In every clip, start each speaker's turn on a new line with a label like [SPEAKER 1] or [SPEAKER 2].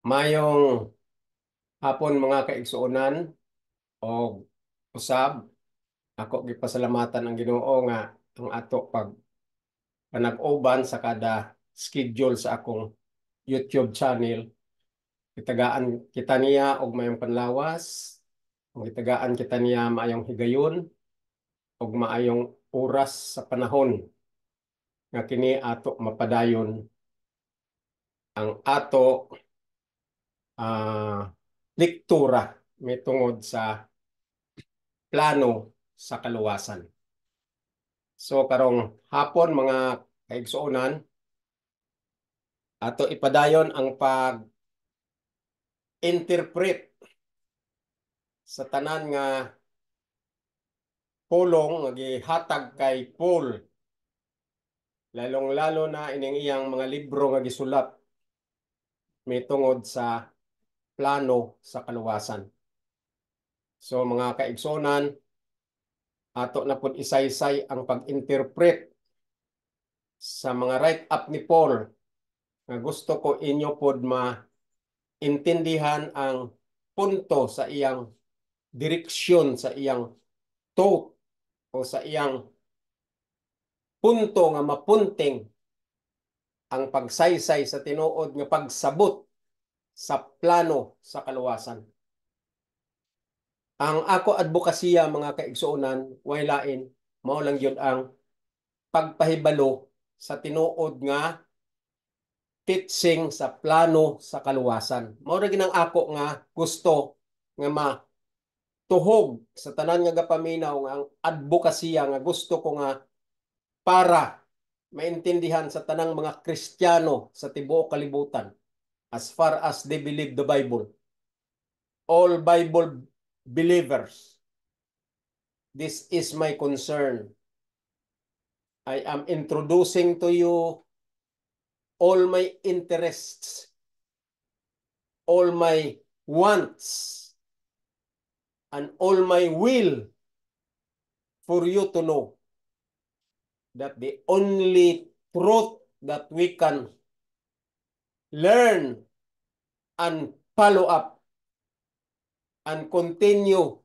[SPEAKER 1] Mayong hapon mga kaigsuonan o usab ako gipasalamatan ang Ginoo nga ang ato pag panag-uban sa kada schedule sa akong YouTube channel. Kitagaan kita niya og mayong panlawas, ug kitagaan kita niya maayong higayon ug maayong oras sa panahon nga kini ato mapadayon ang ato ah, lektura mitungod sa plano sa kaluwasan. So karong hapon mga kaigsuonan, ato ipadayon ang pag-interpret sa tanan nga pulong nga gihatag kay Paul, lalong-lalo na ining iyang mga libro nga gisulat mitungod sa plano sa kaluwasan. So mga kaigsuonan, ato na pud isaysay ang pag-interpret sa mga write-up ni Paul nga gusto ko inyo pod maintindihan ang punto sa iyang direksyon, sa iyang thought o sa iyang punto nga mapunting ang pagsaysay sa tinuod nga pagsabot sa plano sa kaluwasan. Ang ako advokasya mga kaigsuonan, way lain, mao lang yun ang pagpahibalo sa tinuod nga teaching sa plano sa kaluwasan. Mao ra ginang ako nga gusto nga tuhog sa tanan nga gapaminaw nga ang advokasya nga gusto ko nga para maintindihan sa tanang mga Kristiyano sa tibuok kalibutan as far as they believe the Bible. All Bible believers, this is my concern. I am introducing to you all my interests, all my wants, and all my will for you to know that the only truth that we can learn and follow up and continue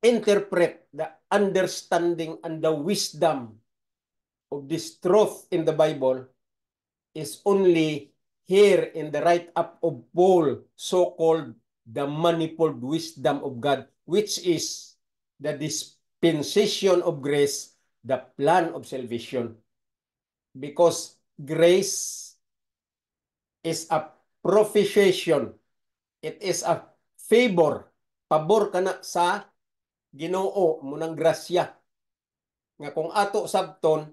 [SPEAKER 1] interpret the understanding and the wisdom of this truth in the Bible is only here in the write-up of Paul, so-called the manifold wisdom of God, which is the dispensation of grace, the plan of salvation. Because grace is a propitiation. It is a favor. Pabor kana sa Ginoo munang grasya. Nga kung ato sabton,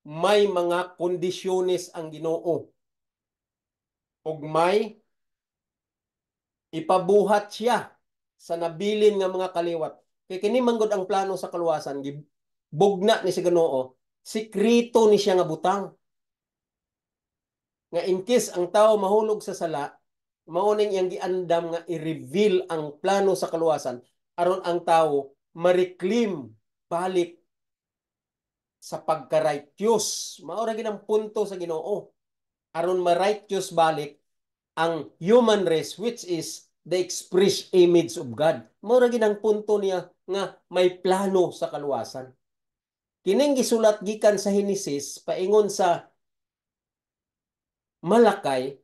[SPEAKER 1] may mga kondisyones ang Ginoo. Ug may ipabuhat siya sa nabilin nga mga kaliwat. Kay kini manggod ang plano sa kaluwasan, gibugna ni si Ginoo, sikrito ni siya nga butang. Nga in case ang tao mahulog sa sala, mauning iyang giandam nga i-reveal ang plano sa kaluwasan aron ang tao ma-reclaim balik sa pagka-righteous. Mao ra gid ang punto sa Ginoo. Aron ma-righteous balik ang human race, which is the express image of God. Mao ra gid ang punto niya nga may plano sa kaluwasan. Kining gisulat gikan sa Henesis paingon sa Malakay,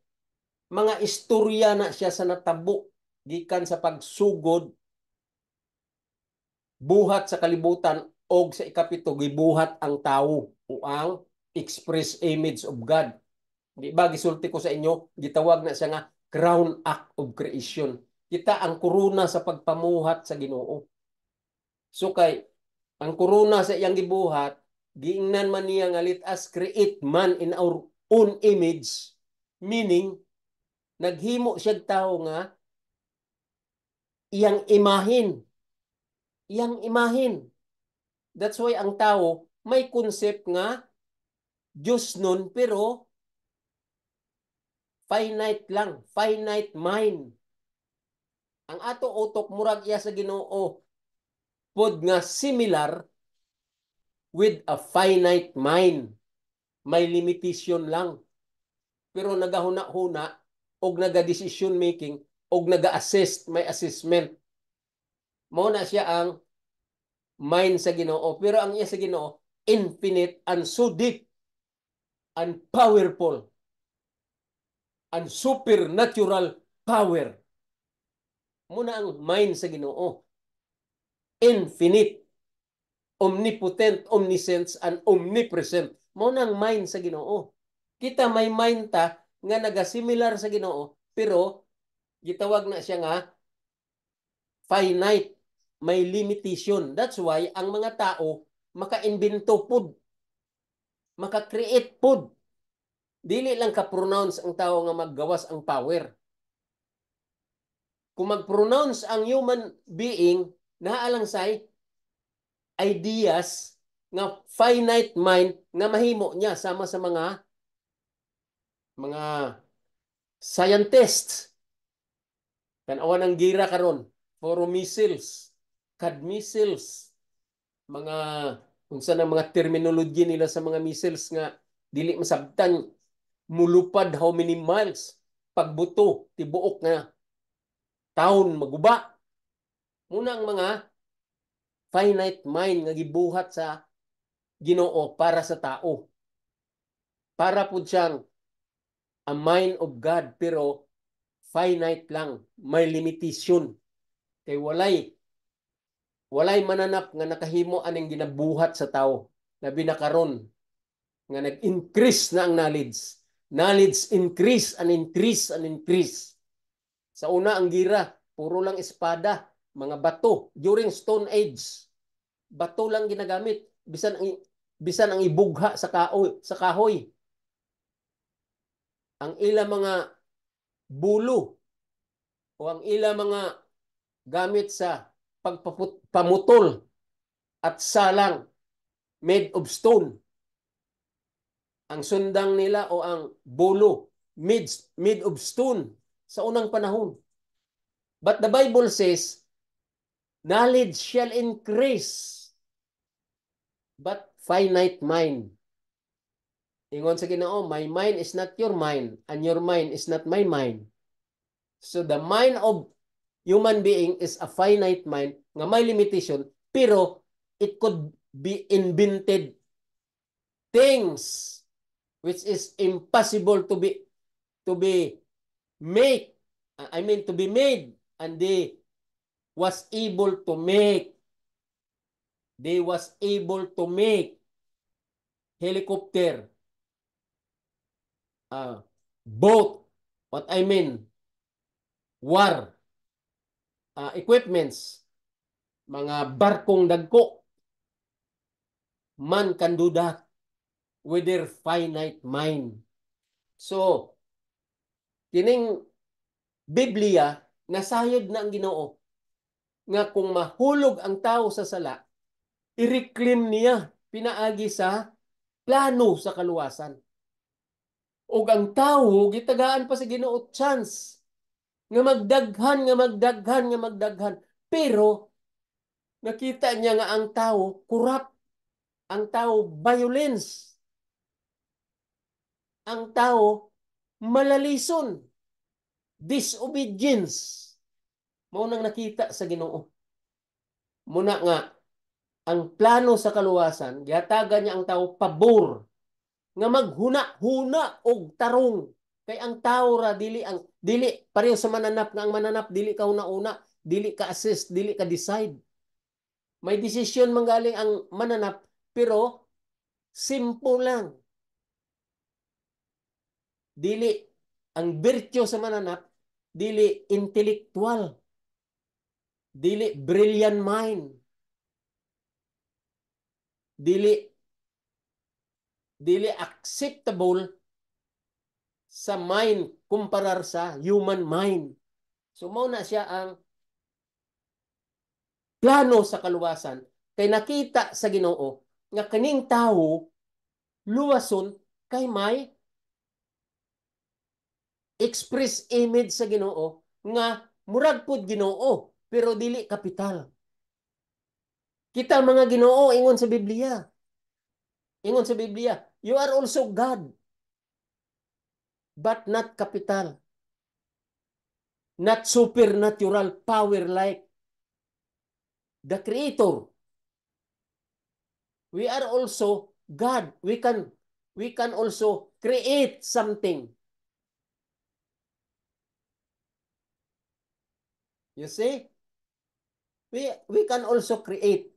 [SPEAKER 1] mga istorya na siya sa natabo gikan sa pagsugod buhat sa kalibutan og sa ikapito gibuhat ang tawo o ang express image of God. Di ba gisulti ko sa inyo, gitawag na siya nga crown act of creation. Kita ang kuruna sa pagpamuhat sa Ginoo. So kay ang kuruna sa iyang gibuhat, giingnan man niya nga let us create man in our own image, meaning naghimo siya tao nga iyang imahin. Iyang imahin. That's why ang tao may concept nga Diyos nun pero finite lang, finite mind. Ang ato utok murag iya sa Ginoo pod nga similar with a finite mind. May limitation lang. Pero nagahuna-huna og naga-decision making og naga-assist, may assessment. Mao na siya ang mind sa Ginoo, pero ang iya sa Ginoo infinite and so deep and powerful and supernatural power. Muna ang mind sa Ginoo, infinite, omnipotent, omniscient, and omnipresent. Muna ang mind sa Ginoo. Kita may mind ta nga nagasimilar sa Ginoo, pero gitawag na siya nga finite, may limitation. That's why ang mga tao maka-invento pod, maka-create pod. Dili lang ka-pronounce ang tao nga maggawas ang power. Kung mag-pronounce ang human being, naalang say ideas nga finite mind nga mahimo niya sama sa mga scientists. Tanawan ang gira karon, for missiles, CAD missiles, mga kung saan ang mga terminology nila sa mga missiles nga dili masabtan, mulupad how many miles, pagbuto tibuok nga taon maguba. Muna ang mga finite mind nga gibuhat sa Ginoo para sa tao. Para pud siyang a mind of God, pero finite lang, may limitation. Kay walay mananap nga nakahimo aning ginabuhat sa tao. Labi na karon nga nag-increase na ang knowledge. Knowledge increase and increase and increase. Sa una ang gira, puro lang espada, mga bato. During Stone Age, bato lang ginagamit. Bisan ang ibugha sa kahoy. Ang ila mga bulo o ang ila mga gamit sa pagpamutol at salang made of stone. Ang sundang nila o ang bulo made of stone sa unang panahon. But the Bible says, knowledge shall increase, but finite mind. Ingon sa Ginoo, my mind is not your mind, and your mind is not my mind. So the mind of human being is a finite mind nga may limitation, pero it could be invented things which is impossible to be make. I mean to be made, and they was able to make. They was able to make helicopter, boat, what I mean, war, equipments, mga barkong dagko. Man can do that with their finite mind. So, kining Biblia, nasayod na ang Ginoo nga kung mahulog ang tao sa sala, i-reclaim niya pinaagi sa plano sa kaluwasan. O ang tao, gitagaan pa sa Ginoo chance nga magdaghan, nga magdaghan, nga magdaghan. Pero, nakita niya nga ang tao, corrupt. Ang tao, violence. Ang tao, malalison. Disobedience. Mao nang nakita sa Ginoo. Muna nga, ang plano sa kaluwasan, gihatagan niya ang tao pabor nga maghuna-huna og tarong. Kay ang tao ra dili pareho sa mananap nga ang mananap dili ka una-una, dili ka assist, dili ka decide. May desisyon manggaling ang mananap, pero simple lang. Dili ang virtue sa mananap, dili intellectual, dili brilliant mind, dili acceptable sa mind kumparar sa human mind. So mao na siya ang plano sa kaluwasan, kay nakita sa Ginoo nga kaning tawo luwason kay may express image sa Ginoo nga murag pud Ginoo pero dili kapital. Kita mga Ginoo ingon sa Biblia. Ingon sa Biblia, you are also God, but not capital. not supernatural power like the Creator. We are also God. We can also create something. You see? We can also create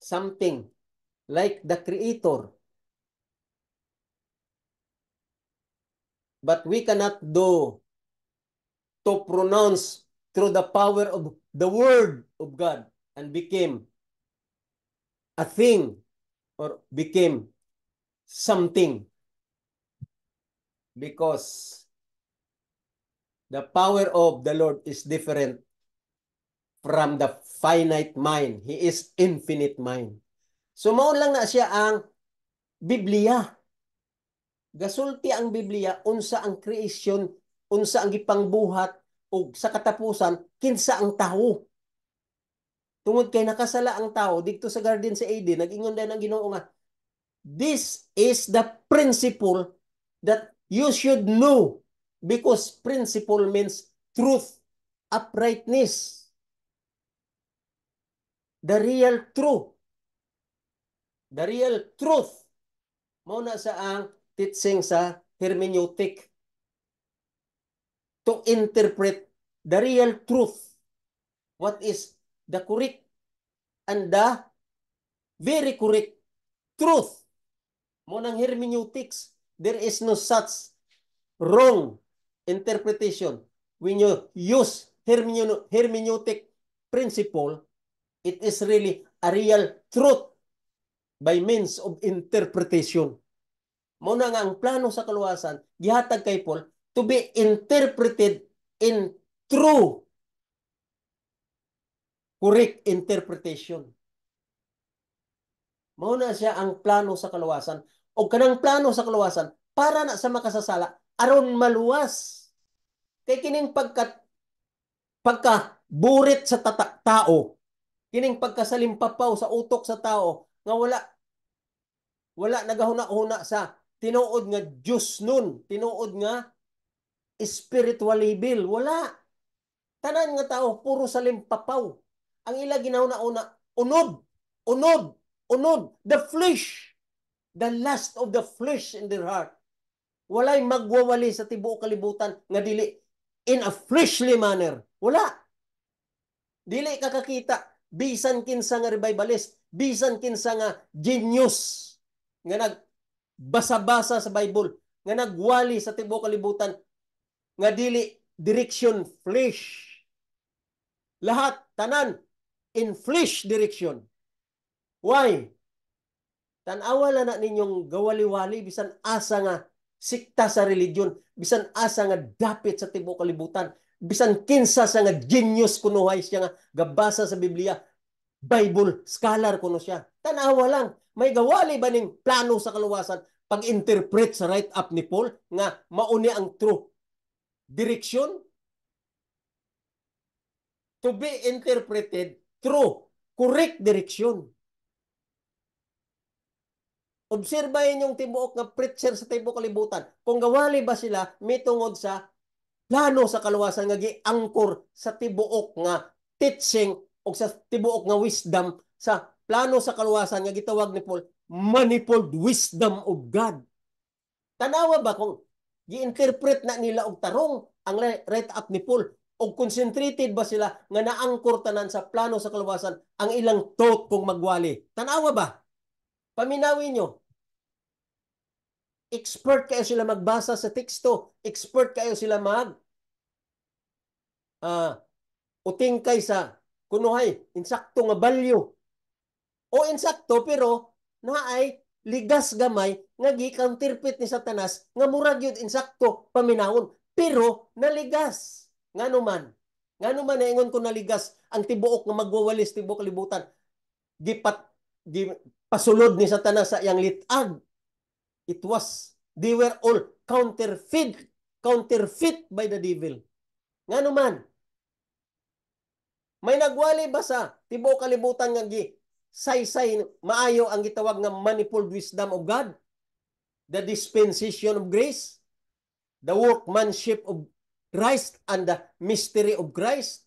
[SPEAKER 1] something like the Creator. But we cannot do to pronounce through the power of the Word of God and became a thing or became something, because the power of the Lord is different from the finite mind. He is infinite mind. So mao lang na siya ang Biblia. Gasulti ang Biblia unsa ang creation, unsa ang gipangbuhat, ug sa katapusan kinsa ang tawo. Tungod kay nakasala ang tao dito sa Garden sa Eden, nag-ingon din ang Ginoo nga, this is the principle that you should know, because principle means truth, uprightness, the real truth. The real truth. Mao na sa ang teaching sa hermeneutic, to interpret the real truth. What is the correct and the very correct truth. Mo nang hermeneutics, there is no such wrong interpretation. When you use hermeneutic principle, it is really a real truth by means of interpretation. Mo na nga ang plano sa kaluwasan gihatag kay Paul to be interpreted in true, correct interpretation. Mao na siya ang plano sa kaluwasan, o kanang plano sa kaluwasan para na sa makasasala aron maluwas. Kay kining pagka burit sa tao, kining pagkasalimpapaw sa utok sa tao nga wala nagahuna-huna sa tinuod nga Diyos nun, tinuod nga spiritual level, wala. Tanan nga tao puro salimpapaw. Ang ila ginahuna-una unod, unod, unod, the flesh, the lust of the flesh in their heart. Walay magwawali sa tibuok kalibutan nga dili in a fleshly manner. Wala. Dili kakakita bisan kinsa nga revivalist, bisan kinsa nga genius nga nagbasa-basa sa Bible, nga nagwali sa tibuok kalibutan nga dili direction flesh. Lahat tanan in flesh direction. Why? Tanawa na ninyong gawali-wali bisan asa nga sikta sa religion, bisan asa nga dapit sa tibuok kalibutan, bisan kinsa sa nga genius kunuhay siya nga gabasa sa Biblia, Bible scholar kuno siya. Tanawa lang, may gawali ba ning plano sa kaluwasan pag-interpret sa write up ni Paul nga mauni ang true direction to be interpreted true, correct direction. Obserbahin yung tibuok nga preacher sa tibuok kalibutan. Kung gawali ba sila mitungod sa plano sa kaluwasan nga gi-angkor sa tibuok nga teaching o sa tibuok nga wisdom sa plano sa kaluwasan nga gitawag ni Paul manifold wisdom of God. Tanawa ba kung gi-interpret na nila og tarong ang write up ni Paul, o concentrated ba sila nga naangkor tanan sa plano sa kaluwasan ang ilang thought kung magwali? Tanawa ba? Paminawin nyo. Expert kayo sila magbasa sa teksto. Expert kayo sila utingkay sa kunuhay. Insakto nga balyo. O insakto pero naay ligas gamay nga gi-counterfeit ni Satanas nga murag yun insakto paminawon. Pero naligas. Ngano man naingon ko naligas ang tibuok nga magwawalis tibuok kalibutan. Pasulod ni Satanas sa iyang litag. They were all counterfeit by the devil. Ngano man, may nagwali ba sa tibuok kalibutan nga saysay maayo ang gitawag nga manifold wisdom of God, the dispensation of grace, the workmanship of Christ and the mystery of Christ.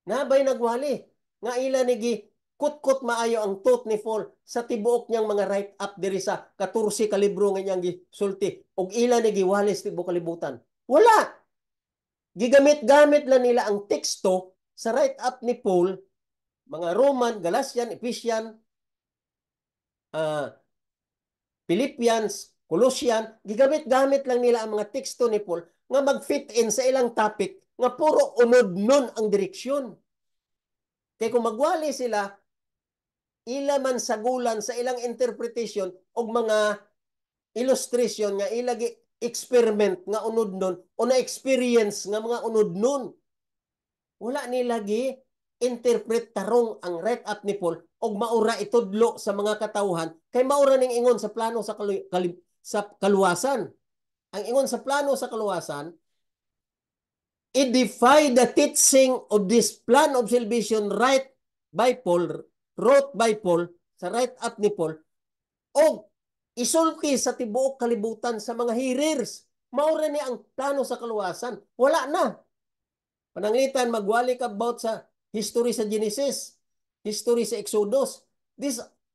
[SPEAKER 1] Nabay nagwali. Nga ila nigi kutkot maayo ang tooth ni Paul sa tibuok niyang mga write up diri sa 14 ka libro nga niyang gisulti ug ila nigi walis tibuok kalibutan. Wala. Gigamit-gamit lang nila ang teksto sa write up ni Paul, mga Roman, Galatian, Ephesian, Philippians, Colossian, gigamit-gamit lang nila ang mga teksto ni Paul nga mag-fit in sa ilang topic nga puro unod nun ang direksyon. Kaya kung magwali sila, ila man sagulan sa ilang interpretation o mga illustration nga ilagi experiment nga unod nun o na-experience nga mga unod nun. Wala nilagi interpret tarong ang write up ni Paul og maura itudlo sa mga katawhan kay maura ning ingon sa plano sa kaluwasan. Ang ingon sa plano sa kaluwasan, i-defy the teaching of this plan of salvation wrote by Paul sa write up ni Paul o isulti sa tibuok kalibutan sa mga hearers. Maura ni ang plano sa kaluwasan. Wala na. Pananglitan, magwali ka about sa history sa Genesis, history sa Exodus.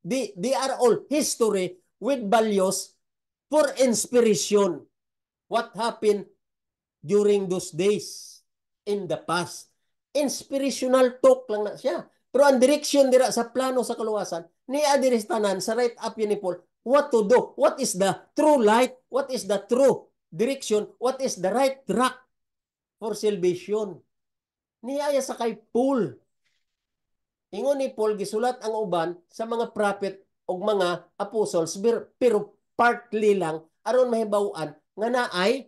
[SPEAKER 1] They are all history with values for inspiration. What happened during those days in the past. Inspirational talk lang na siya. Pero ang direksyon dira sa plano sa kaluwasan, ni adiristanan sa right up yun ni Paul, what to do? What is the true light? What is the true direction? What is the right track for salvation? Niyaya sa kay Paul. Ingon ni Paul, gisulat ang uban sa mga prophet o mga apostles, pero partly lang, aron mahibawan, nga naay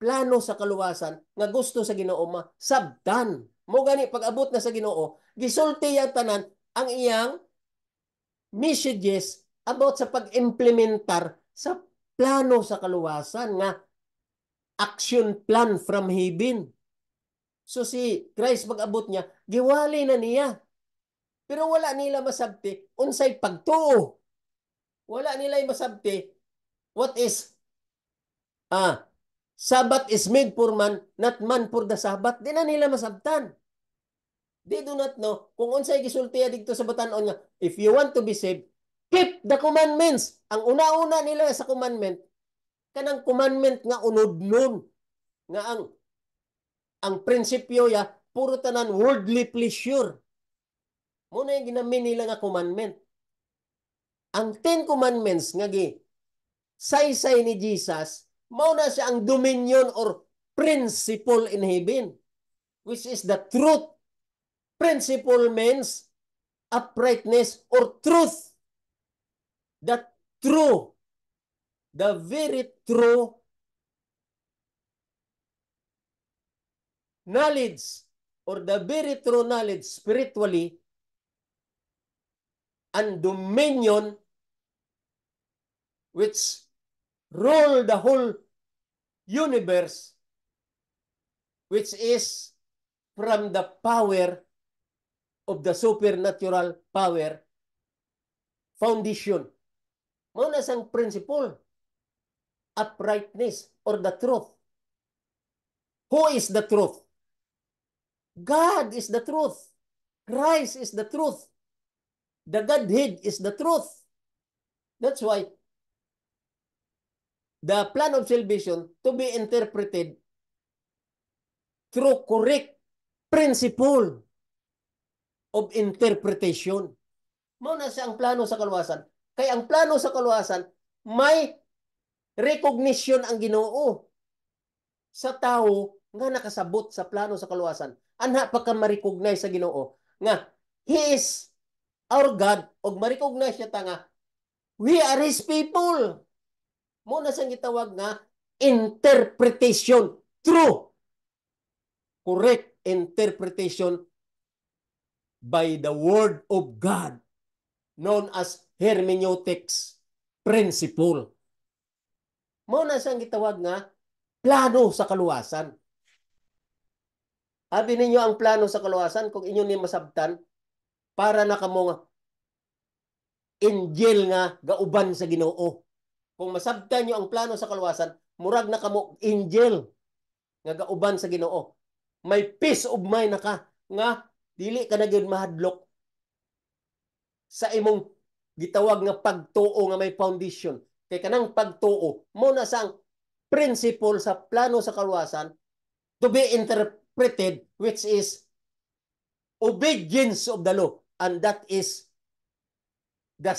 [SPEAKER 1] plano sa kaluwasan, nga gusto sa Ginoo sabtan. Mo gani, pag-abot na sa Ginoo, gisulti ang tanan ang iyang messages about sa pag-implementar sa plano sa kaluwasan, nga action plan from heaven. So si Christ pag-abot niya, giwali na niya. Pero wala nila masabti unsay pagtuo. Wala nila masabti what is Sabbath is made for man, not man for the Sabbath. Di na nila masabtan. They do not know kung unsay gisultiya dito sa batan-on nga if you want to be saved, keep the commandments. Ang una-una nila sa commandment, kanang commandment nga unod nun, nga ang prinsipyo ya puro tanan worldly pleasure. Muna yung ginamin nila nga commandment. Ang 10 commandments nga saysay ni Jesus, mao na siya ang dominion or principle in heaven, which is the truth. Principle means uprightness or truth. The true, the very true knowledge or the very true knowledge spiritually and dominion which rule the whole universe, which is from the power of the supernatural power foundation. Muna sang principle, uprightness or the truth. Who is the truth? God is the truth. Christ is the truth. The Godhead is the truth. That's why the plan of salvation to be interpreted through correct principle of interpretation. Muna siya ang plano sa kaluwasan. Kaya ang plano sa kaluwasan, may recognition ang Ginoo sa tao nga nakasabot sa plano sa kaluwasan. Anha pa ka ma-recognize sa Ginoo nga He is our God og ma-recognize siya ta nga we are His people. Muna siyang gitawag nga interpretation, true, correct interpretation by the Word of God, known as hermeneutics principle. Muna siyang gitawag nga plano sa kaluwasan. Abi ninyo ang plano sa kaluwasan kung inyo ni masabtan para na kamo angel nga gauban sa Ginoo. Kung masabtan nyo ang plano sa kaluwasan, murag na kamo angel nga gauban sa Ginoo. May peace of mind na ka nga dili ka na gyud mahadlok sa imong gitawag nga pagtuo nga may foundation. Kay kanang pagtuo mo na sang principle sa plano sa kaluwasan to be interpreted, which is obedience of the law, and that is the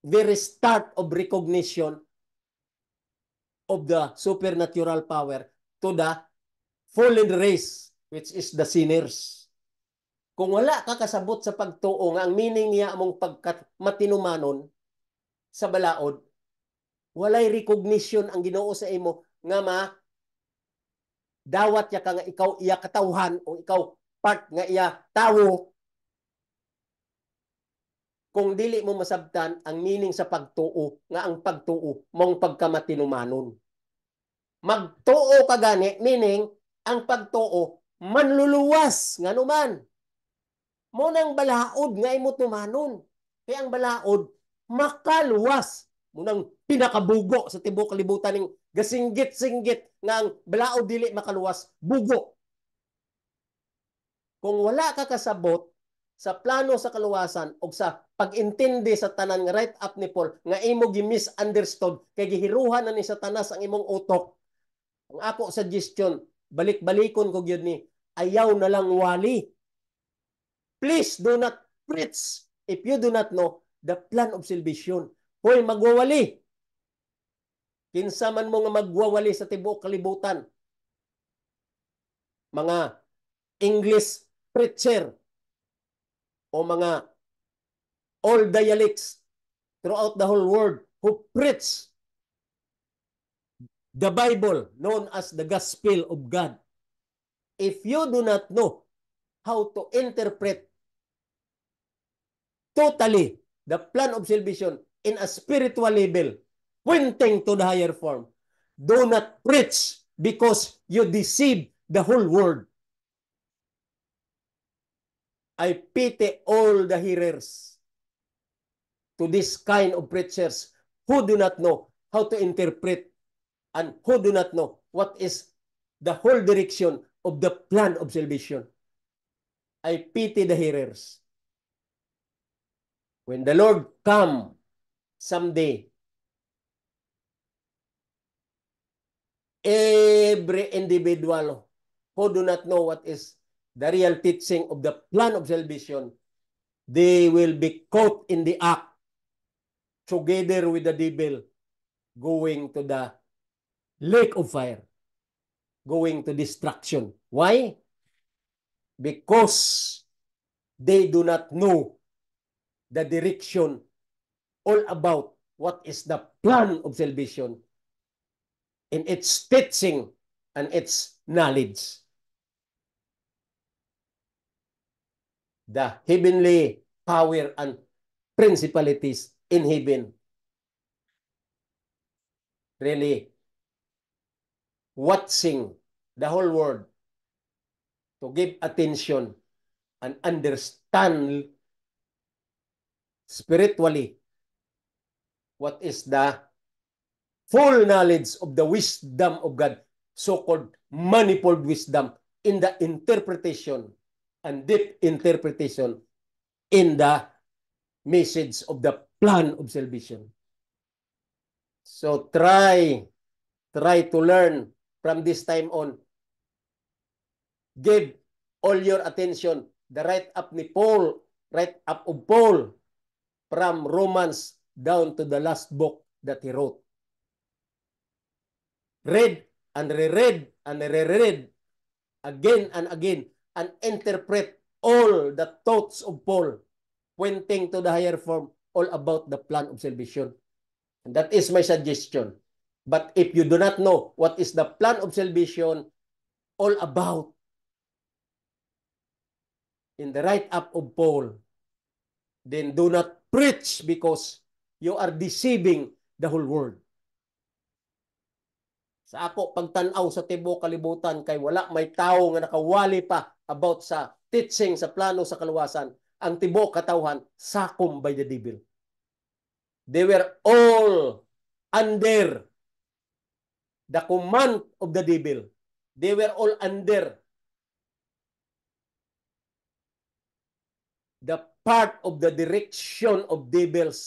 [SPEAKER 1] very start of recognition of the supernatural power to the fallen race, which is the sinners. Kung wala ka kasabot sa pagtuo nga ang meaning niya among pagkat matinumanon sa balaod, walay recognition ang Ginoo sa imo nga dawat ya ka nga ikaw iya katawhan o ikaw part nga iya tawo kung dili mo masabtan ang meaning sa pagtuo nga ang pagtuo mong pagkamatinumanon. Magtuo ka gani, meaning ang pagtuo manluluwas nga numan. Mo nang balaod nga imo tumanon. Kaya ang balaod makaluwas. Mo nang pinakabugo sa tibuok kalibutan ning gasinggit-singgit nga ang balaod dili makaluwas, bugo. Kung wala ka kasabot sa plano sa kaluwasan o sa pag-intindi sa tanan nga right up ni Paul nga imo gi-misunderstood kay gihiruhan na ni Satanas ang imong utok. Ang ako suggestion, balik-balikon ko gyud ni ayaw na lang wali. Please do not preach if you do not know the plan of salvation. Hoy, magwawali. Kinsa man mo nga magwawali sa tibuok kalibutan. Mga English preacher o mga all dialects throughout the whole world who preach the Bible known as the gospel of God. If you do not know how to interpret totally the plan of salvation in a spiritual level, pointing to the higher form, do not preach because you deceive the whole world. I pity all the hearers to this kind of preachers who do not know how to interpret and who do not know what is the whole direction of the plan of salvation. I pity the hearers. When the Lord come someday, every individual who do not know what is the real teaching of the plan of salvation, they will be caught in the act together with the devil going to the lake of fire, going to destruction. Why? Because they do not know the direction all about what is the plan of salvation in its teaching and its knowledge. The heavenly power and principalities in heaven really watching the whole world to give attention and understand spiritually what is the full knowledge of the wisdom of God, so-called manifold wisdom in the interpretation and deep interpretation in the message of the plan of salvation. So try to learn from this time on. Give all your attention, the right up of Paul, from Romans down to the last book that he wrote. Read and reread and reread again and again and interpret all the thoughts of Paul pointing to the higher form all about the plan of salvation. And that is my suggestion. But if you do not know what is the plan of salvation all about in the write-up of Paul, then do not preach because you are deceiving the whole world. Sa ako, pagtanaw sa tibuok kalibutan, kay wala may tao nga nakawali pa about sa teaching sa plano sa kaluwasan, ang tibuok katawhan, sakom by the devil. They were all under the command of the devil. They were all under the part of the direction of devil's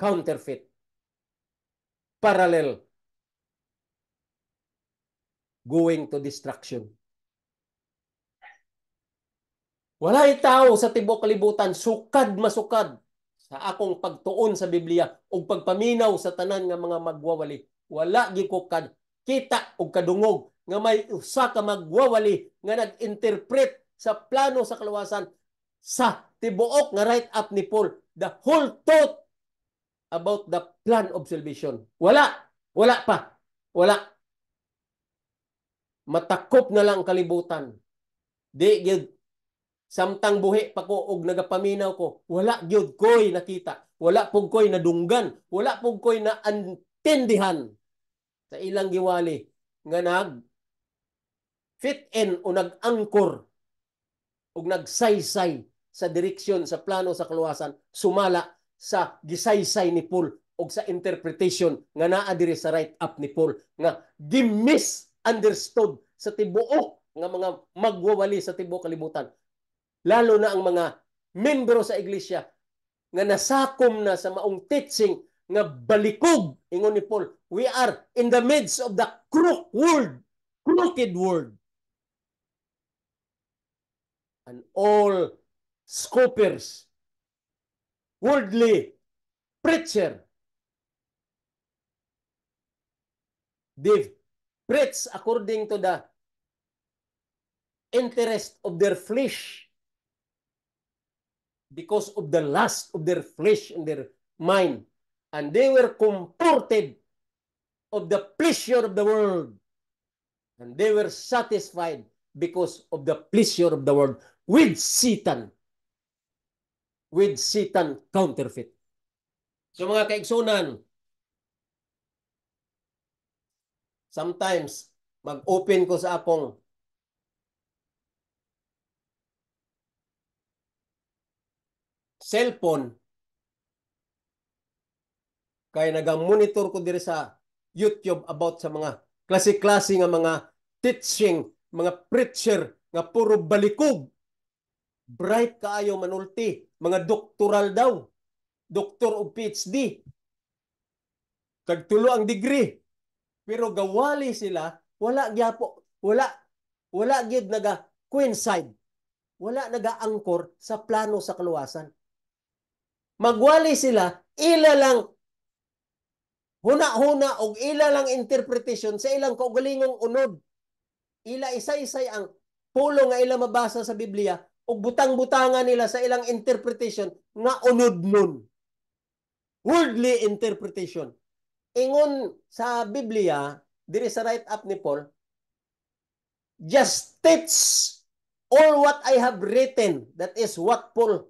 [SPEAKER 1] counterfeit, parallel, going to destruction. Walay tao sa tibuok kalibutan sukad masukad sa akong pagtuon sa Biblia o pagpaminaw sa tanan nga mga magwawali. Wala gyud ko kita og kadungog nga may usa ka magwawali nga nag-interpret sa plano sa kaluwasan sa tibuok nga write up ni Paul, the whole thought about the plan of salvation. Wala pa. Wala. Matakop na lang kalibutan. Di gyud samtang buhi pa ko og nagapaminaw ko, wala gyud koy nakita, wala pug koy nadunggan, wala pug koy naantindihan sa ilang giwali nga nag fit in o nag-angkor og nagsaysay sa direksyon sa plano sa kaluwasan, sumala sa gisaysay ni Paul og sa interpretation nga naa diri sa write up ni Paul nga gi-misunderstood sa tibuok nga mga magwawali sa tibuok kalibutan. Lalo na ang mga membro sa iglesia nga nasakom na sa maong teaching nga balikog, ingon ni Paul, we are in the midst of the crooked world. And all scoffers, worldly preacher, they preach according to the interest of their flesh, because of the lust of their flesh and their mind. And they were comforted of the pleasure of the world. And they were satisfied because of the pleasure of the world with Satan counterfeit. So mga kaigsunan, sometimes mag-open ko sa akong cellphone kay nagamonitor ko diri sa YouTube about sa mga klase-klase nga mga teaching, mga preacher nga puro balikog. Bright kaayo manulti, mga doktoral daw. Doktor o PhD. Kagtulo ang degree. Pero gawali sila, wala gyud naga coincide. Wala naga-angkor sa plano sa kaluwasan. Magwali sila, ila lang huna-huna og ila lang interpretation sa ilang kaugalingong unod. Ila isa-isay ang pulo nga ila mabasa sa Biblia ug butang-butangan nila sa ilang interpretation nga unod nun. Worldly interpretation. Ingon sa Biblia, diri sa write up ni Paul, just teach all what I have written. That is what Paul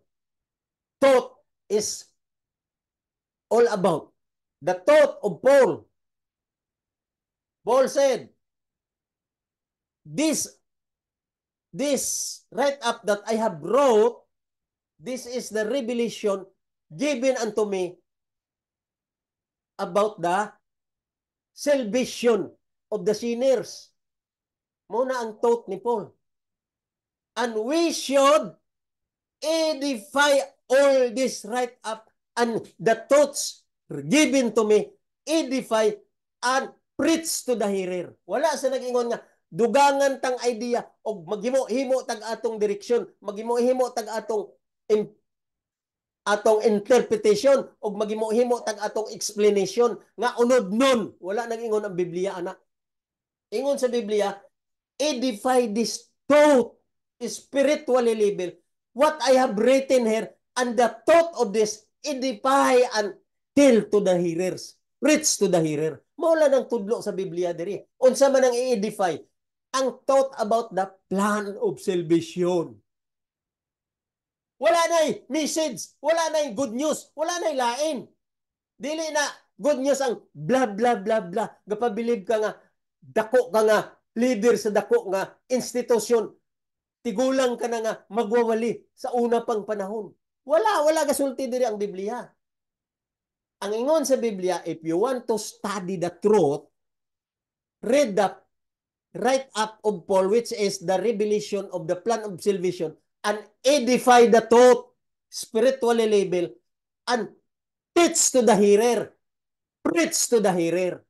[SPEAKER 1] taught is all about. The thought of Paul. Paul said, this write-up that I have wrote, this is the revelation given unto me about the salvation of the sinners. Muna ang thought ni Paul. And we should edify all this write-up and the thoughts given to me, edify and preach to the hearer. Wala sa nag-ingon nga, dugangan tang idea o maghimo-himo tag atong direksyon, maghimo-himo tag atong interpretation o maghimo-himo tag atong explanation nga unod nun. Wala nag-ingon ang Biblia, anak. Ingon sa Biblia, edify this thought, spiritually level. What I have written here, and the thought of this, edify and tell to the hearers, preach to the hearer. Maula ng tudlo sa Biblia diri. Unsa man ang i-edify? Ang thought about the plan of salvation. Wala na'y message, wala na'y good news, wala na'y lain. Dili na good news ang blah blah blah blah. Gapabilib ka nga, dako ka nga, leader sa dako nga institusyon. Tigulang ka na nga magwawali sa una pang panahon. Wala gasulti diri ang Biblia. Ang ingon sa Biblia, if you want to study the truth, read the write up of Paul, which is the revelation of the plan of salvation, and edify the thought, spiritually label, and teach to the hearer, preach to the hearer.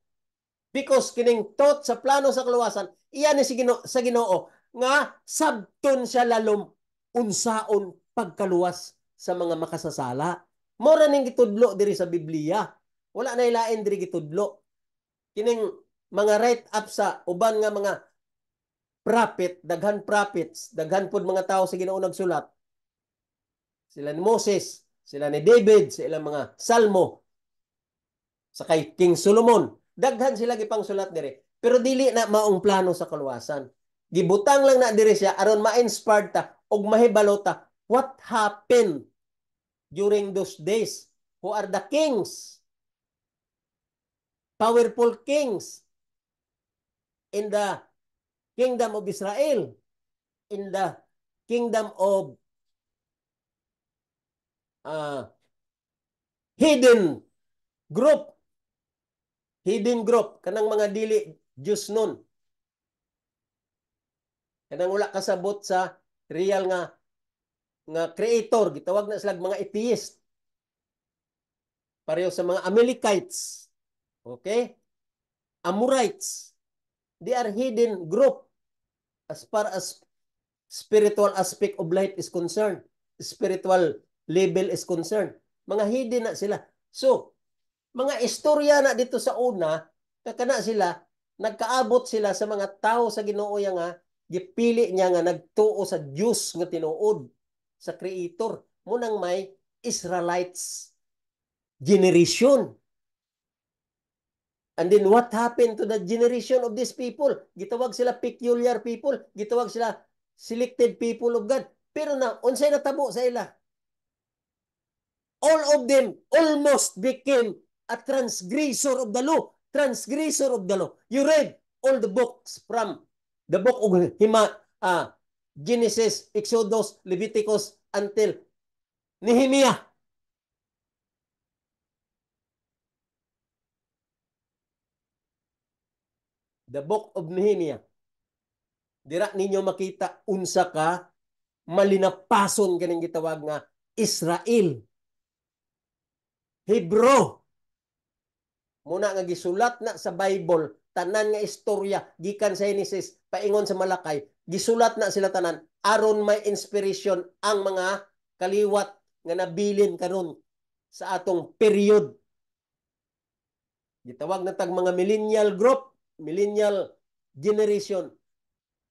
[SPEAKER 1] Because kining thought sa plano sa kaluwasan, iyan ni sa Ginoo nga sabton siya lalom unsaon pagkaluwas sa mga makasasala. Mora ning gitudlo diri sa Biblia. Wala na ilain diri gitudlo. Kining mga write up sa uban nga mga prophet, daghan prophets, daghan pud mga tao sa Ginoo nagsulat. Sila ni Moses, sila ni David, sa ilang mga salmo, sa kay King Solomon. Daghan sila gipang sulat diri. Pero dili na maong plano sa kaluwasan. Gibutang lang na diri siya aron ma-inspire ta og mahibalo ta what happened during those days. Who are the kings? Powerful kings in the kingdom of Israel, in the kingdom of hidden group, kanang mga dili Diyos nun. Kanang wala kasabot sa real nga creator, gitawag na sila mga atheist. Pareho sa mga Amalekites. Okay? Amorites. They are hidden group as far as spiritual aspect of life is concerned. Spiritual level is concerned. Mga hidden na sila. So, mga istorya na dito sa una, kakana sila, nagkaabot sila sa mga tao sa Ginoo nga, gipili niya nga nagtuo sa Diyos nga tinuod, sa Creator. Munang may Israelites generation. And then what happened to the generation of these people? Gitawag sila peculiar people, gitawag sila selected people of God. Pero na, unsay natabo sa ila? All of them almost became a transgressor of the law. Transgressor of the law. You read all the books from the book of Genesis, Exodus, Leviticus, until Nehemiah. The book of Nehemiah. Dira ninyo makita unsa ka malinapason kaning gitawag nga Israel. Hebrew. Muna nga gisulat na sa Bible, tanan nga istorya gikan sa Genesis paingon sa Malakay, gisulat na sila tanan aron may inspiration ang mga kaliwat nga nabilin karon sa atong period. Gitawag na tag mga millennial group, millennial generation,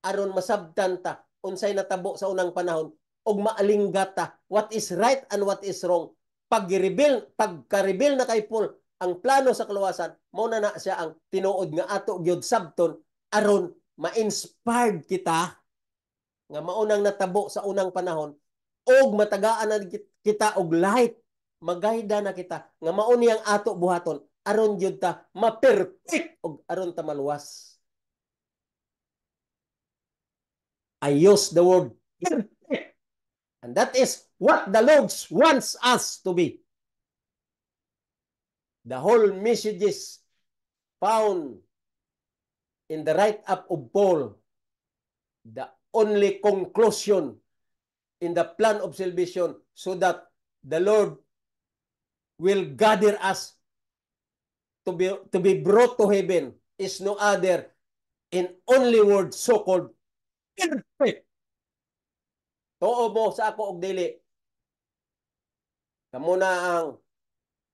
[SPEAKER 1] aron masabtan ta unsay natabo sa unang panahon og maalinggat ta what is right and what is wrong. Pagka-reveal na kay Paul ang plano sa kaluwasan, mao na siya ang tinuod nga ato gyud sabton aron ma-inspired kita nga maunang natabo sa unang panahon og matagaan na kita og light, magayda na kita nga mao ni ang ato buhaton aron gyud ta ma-perfect og aron ta maluwas. I use the word perfect. And that is what the Lord wants us to be. The whole messages found in the write-up of Paul, the only conclusion in the plan of salvation, so that the Lord will gather us to be brought to heaven, is no other in only word so-called perfect. Tuo mo sa ako og dili. Kamo na ang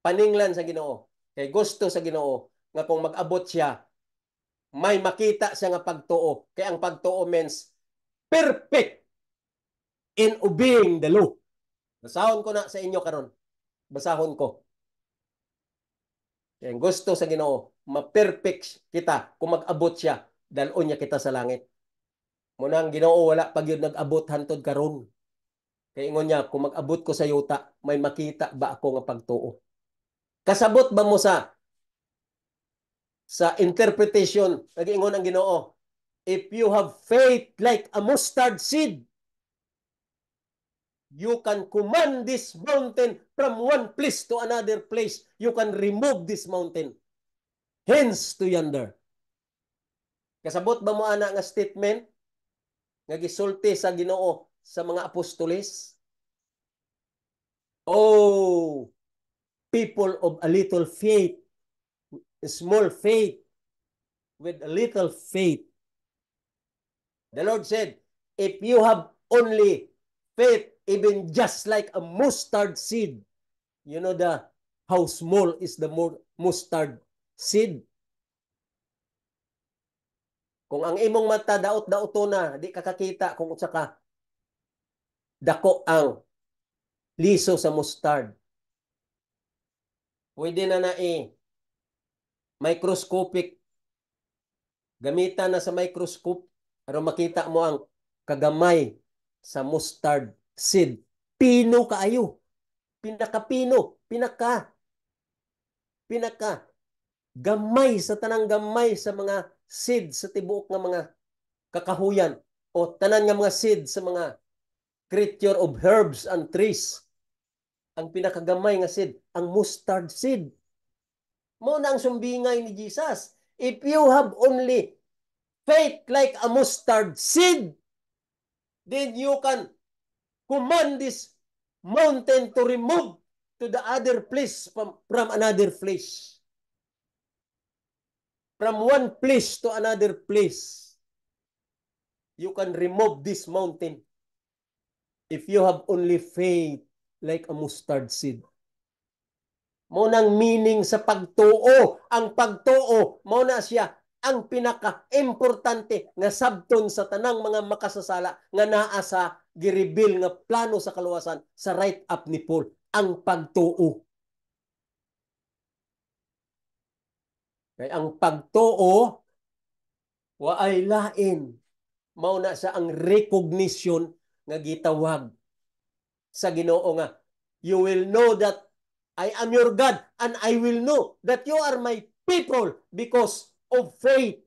[SPEAKER 1] paninglan sa Ginoo. Kay gusto sa Ginoo nga kung mag-abot siya, may makita siya nga pagtuo. Kay ang pagtuo means perfect in obeying the law. Basahon ko na sa inyo karon. Basahon ko. Kay ang gusto sa Ginoo, ma-perfect kita kung mag-abot siya, dalon niya kita sa langit. Muna ang Ginoo wala pag yun nag-abot hantod karon. Kay ingon niya, kung mag-abot ko sa yuta, may makita ba ako nga pagtuo? Kasabot ba mo sa interpretation, nag-ingon ang Ginoo, if you have faith like a mustard seed, you can command this mountain from one place to another place. You can remove this mountain hence to yonder. Kasabot ba mo ana nga statement nga gisulti sa Ginoo sa mga apostoles? Oh, people of a little faith, small faith, with a little faith. The Lord said, if you have only faith, even just like a mustard seed, you know how small is the mustard seed? Kung ang imong mata daot-daoto na, di ka kakita kung unsa ka dako ang liso sa mustard. Pwede na microscopic, gamitan na sa microscope para makita mo ang kagamay sa mustard seed. Pino kaayo. Pinakapino, pinaka gamay sa tanang gamay sa mga seed sa tibuok nga mga kakahuyan o tanan nga mga seed sa mga creature of herbs and trees. Ang pinakagamay nga seed, ang mustard seed. Mo na ang sumbingay ni Jesus. If you have only faith like a mustard seed, then you can command this mountain to remove to the other place from another place. From one place to another place. You can remove this mountain if you have only faith like a mustard seed. Mo nang meaning sa pagtuo. Ang pagtuo, mo na siya ang pinaka-importante nga sabton sa tanang mga makasasala nga naa sa gireveal nga plano sa kaluwasan sa write up ni Paul. Ang pagtuo. Kaya ang pagtuo, waay lain. Mao na sa ang recognition nga gitawag sa Ginoo nga, you will know that I am your God and I will know that you are my people because of faith.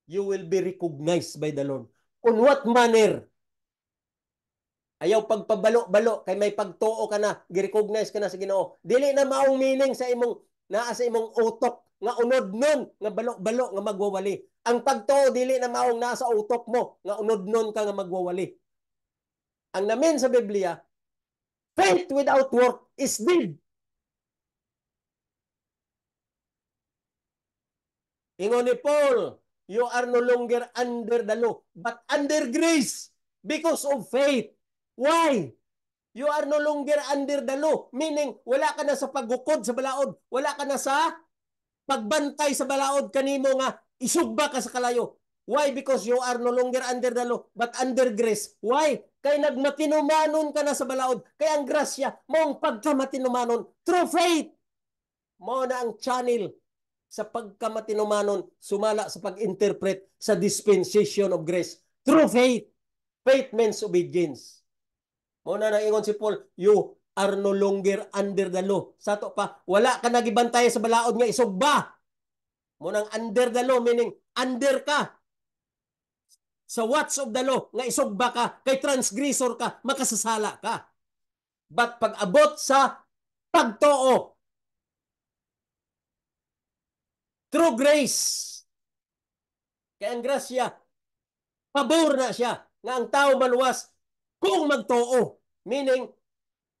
[SPEAKER 1] You will be recognized by the Lord. On what manner? Ayaw pagpabalo-balo kay may pagtuo ka na, gi-recognize ka na sa Ginoo. Dili na maong meaning sa imong naa sa imong utok nga unod nun nga balo-balo nga magwawali. Ang pagtuo dili na maong nasa utok mo nga unod nun ka nga magwawali. Ang namin sa Biblia, faith without work is dead. Ingon ni Paul, you are no longer under the law, but under grace because of faith. Why? You are no longer under the law, meaning wala ka na sa paggukod sa balaod, wala ka na sa pagbantay sa balaod kanimo nga isugba ka sa kalayo. Why? Because you are no longer under the law, but under grace. Why? Kay nagmatinumanon ka na sa balaod. Kay ang grasya, mong pagkamatinumanon through faith. Mo na ang channel sa pagkamatinumanon, sumala sa pag-interpret sa dispensation of grace. Through faith. Faith means obedience. Muna na ingon si Paul, you are no longer under the law. Sato pa, wala ka nagibantay sa balaod nga isugba. Munang under the law, meaning under ka. Sa watch of the law, nga isugba ka, kay transgressor ka, makasasala ka. But pag abot sa pagtuo, through grace, kaya ang grasya, pabor na siya, nga ang tao maluwas kung magtuo. Meaning,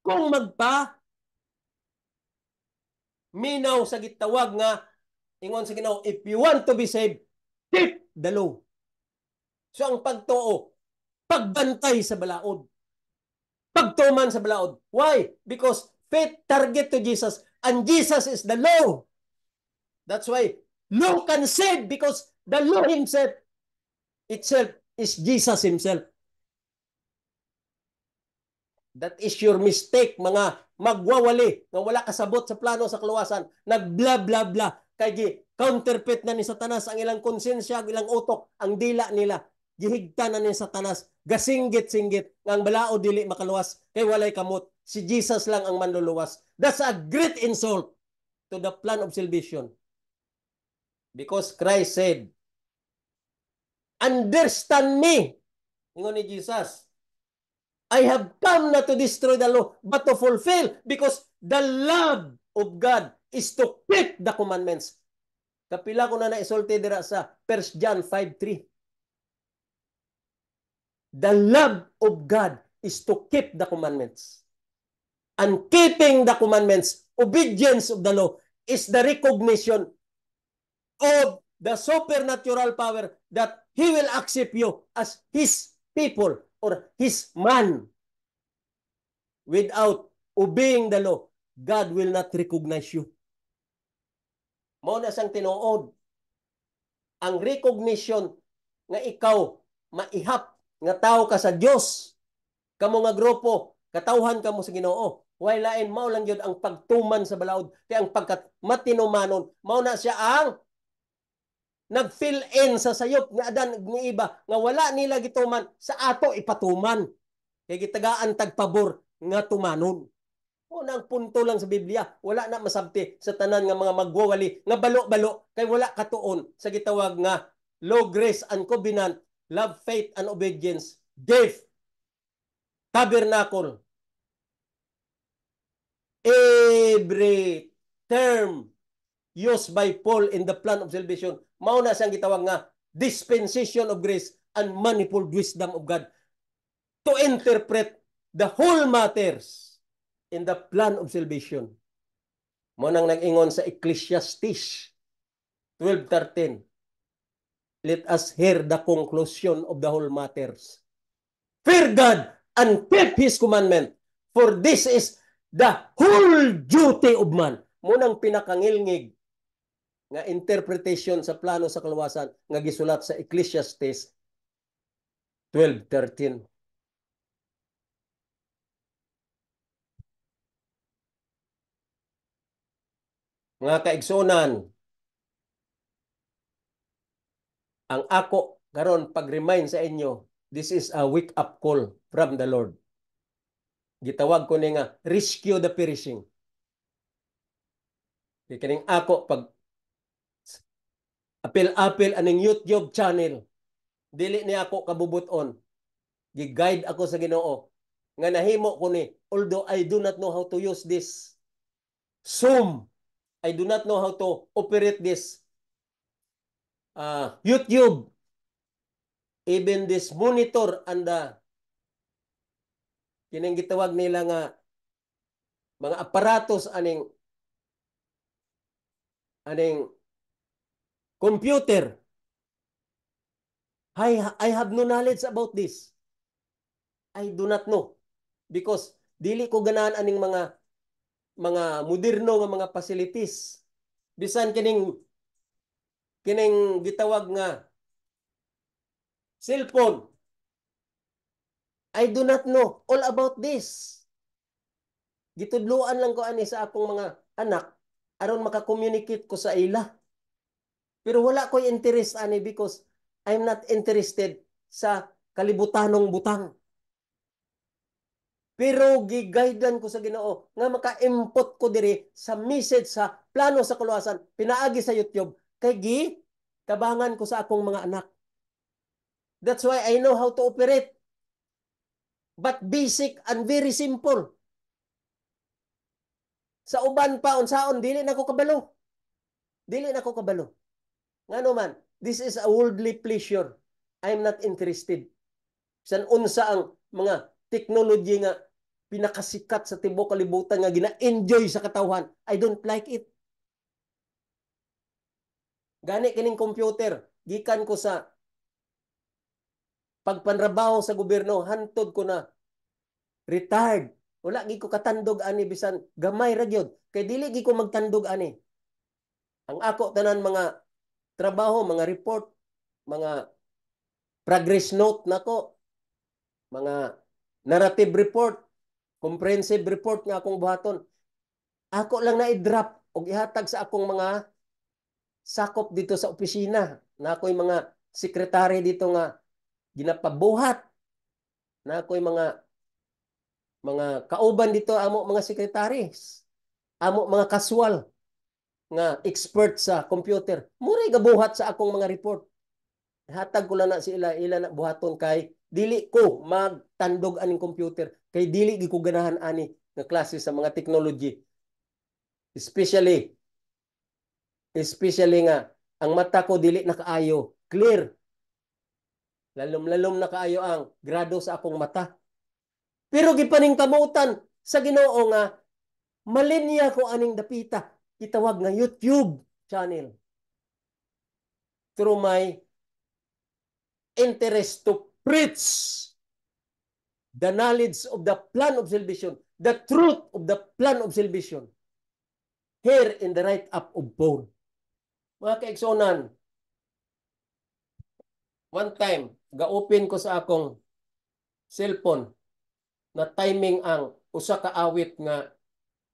[SPEAKER 1] kung minaw sa gitawag nga, ingon sa Ginoo, if you want to be saved, keep the law. So ang pagtuo, pagbantay sa balaod. Pagtuman sa balaod. Why? Because faith target to Jesus and Jesus is the law. That's why law can save because the law itself is Jesus himself. That is your mistake, mga magwawali, nga wala kasabot sa plano sa kaluwasan, nag-blah blah blah, kay counterfeit na ni Satanas ang ilang konsensya, ilang utok, ang dila nila, gihigta na ni Satanas, gasinggit-singgit, nga ang balao dili makaluwas, kay walay kamot, si Jesus lang ang manluluwas. That's a great insult to the plan of salvation. Because Christ said, understand me, ingon ni Jesus, I have come not to destroy the law, but to fulfill, because the love of God is to keep the commandments. Kapila ko na naisulti dira sa 1 John 5:3. The love of God is to keep the commandments. And keeping the commandments, obedience of the law, is the recognition of the supernatural power that He will accept you as His people or His man. Without obeying the law, God will not recognize you. Mao na siyang tinuod. Ang recognition nga ikaw maihap nga tao ka sa Dios, kamo nga grupo, katawhan kamo sa Ginoo. Way lain mao lang yun ang pagtuman sa balaod. Kaya ang pagkat matinumanon, mao na siya ang nag-fill in sa sayop nga adan ni iba nga wala nila gituman sa ato ipatuman. Kay gitagaan tagpabor nga tumanon. Unang punto lang sa Biblia, wala na masabti sa tanan nga mga magwawali nga balo-balo kay wala katuon sa gitawag nga law, grace, and covenant, love, faith, and obedience, death, tabernacle. Every term used by Paul in the plan of salvation, mao na siyang gitawag nga dispensation of grace and manifold wisdom of God to interpret the whole matters in the plan of salvation. Mo nang nag-ingon sa Ecclesiastes 12:13. Let us hear the conclusion of the whole matters. Fear God and keep His commandment, for this is the whole duty of man. Mo nang pinakangilngig nga interpretation sa plano sa kaluwasan nga gisulat sa Ecclesiastes 12:13. Mga kaigsunan, ang ako karon pag-remind sa inyo, this is a wake-up call from the Lord. Gitawag ko ni nga, rescue the perishing. Kining ako pag apil-apil aning YouTube channel, dili ni ako kabubuton. Gi-guide ako sa Ginoo nga nahimo ko ni, although I do not know how to use this Zoom, I do not know how to operate this YouTube, even this monitor and kining gitawag nila nga mga aparatos aning computer. I have no knowledge about this. I do not know because dili ko ganahan aning mga moderno nga mga facilities. Bisan kining gitawag nga cellphone. I do not know all about this. Gitudloan lang ko ani sa akong mga anak aron maka-communicate ko sa ila. Pero wala ko interest ani because I'm not interested sa kalibutanong butang. Pero giguidean ko sa Ginoo nga maka-input ko diri sa message sa plano sa kaluwasan pinaagi sa YouTube kay tabangan ko sa akong mga anak. That's why I know how to operate. But basic and very simple. Sa uban pa unsaon dili na ko kabalo. Dili na ko kabalo. Ngano man, this is a worldly pleasure. I'm not interested. San unsa ang mga technology nga pinakasikat sa tibuok kalibutan nga gina-enjoy sa katawhan. I don't like it. Gani kining computer, gikan ko sa pagpanrabaho sa gobyerno, hantod ko na retired. Wala gi ko katandog ani bisan gamay ra gyud. Kay dili gi ko magtandog ani. Ang ako tanan mga trabaho, mga report, mga progress note nako, mga narrative report, comprehensive report nga akong buhaton. Ako lang na i-drop og ihatag sa akong mga sakop dito sa opisina. Na ako'y mga sekretary dito nga ginapabuhat. Na ako'y mga kauban dito amo mga sekretaries. Amo mga casual nga expert sa computer. Muray gabuhat sa akong mga report. Hatag ko lang na sila ila na buhaton kay dili ko magtandog aning computer kay dili gi ko ganahan ani nga klase sa mga technology. Especially nga Ang mata ko dili na kaayo. Clear. Lalom-lalom na kaayo ang grado sa akong mata. Pero gipaning kamutan sa Ginoo nga malinya ko aning dapita. Itawag nga YouTube channel. Through my interest to preach the knowledge of the plan of salvation, the truth of the plan of salvation, here in the right up of Paul. Mga kaigsonan, one time, ga-open ko sa akong cellphone na timing ang usa ka awit nga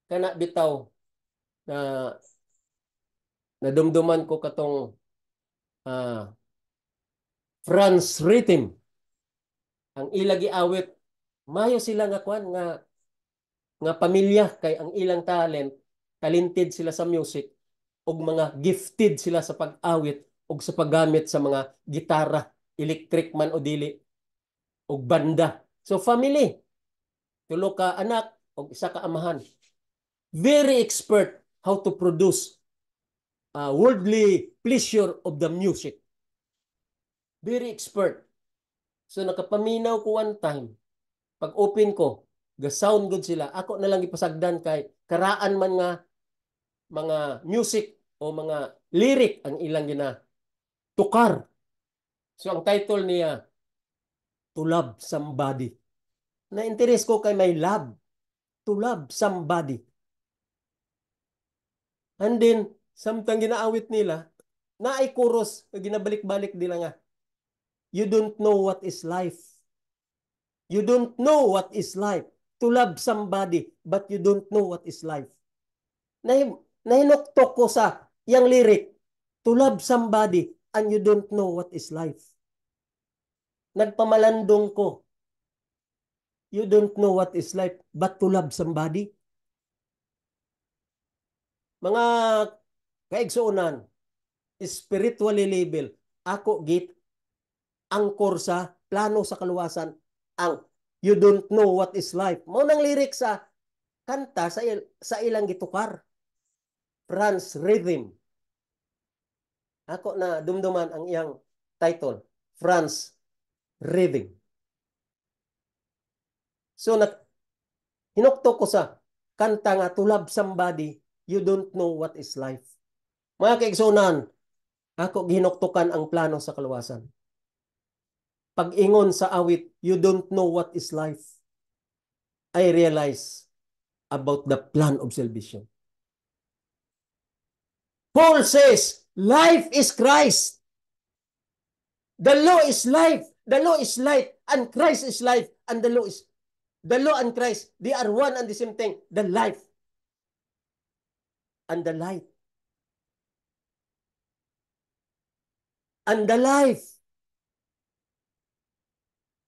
[SPEAKER 1] kana bitaw na nadumduman ko katong France Rhythm. Ang ilagi awit, mayo sila nga kwan nga pamilya kay ang ilang talented sila sa music ug mga gifted sila sa pag-awit ug sa paggamit sa mga gitara, electric man o dili ug banda. So family, tulo ka anak ug isa ka amahan. Very expert how to produce worldly pleasure of the music. Very expert. So nakapaminaw ko one time. Pag open ko, ga-sound good sila. Ako na lang ipasagdan kay karaan man nga mga music o mga lyric ang ilang tukar. So ang title niya, To Love Somebody. Na-interest ko kay may love. To love somebody. And then, samtang ginaawit nila, na ay chorus, ginabalik-balik nila nga. You don't know what is life. You don't know what is life. To love somebody, but you don't know what is life. Nahinoktok ko sa yang lyric. To love somebody, and you don't know what is life. Nagpamalandong ko. You don't know what is life, but to love somebody. Mga kaigsuunan, spiritually label, ako git angkor sa plano sa kaluwasan ang you don't know what is life. Mao nang lyric sa kanta sa ilang gitukar. France Rhythm. Ako na dumduman ang iyang title, France Rhythm. So hinukto ko sa kanta nga to love somebody, you don't know what is life. Mga kaigsunan, ako ginuktukan ang plano sa kaluwasan. Pag-ingon sa awit, you don't know what is life. I realize about the plan of salvation. Paul says, life is Christ. The law is life. The law is light. And Christ is life. And the law and Christ, they are one and the same thing. The life and the light. And the life.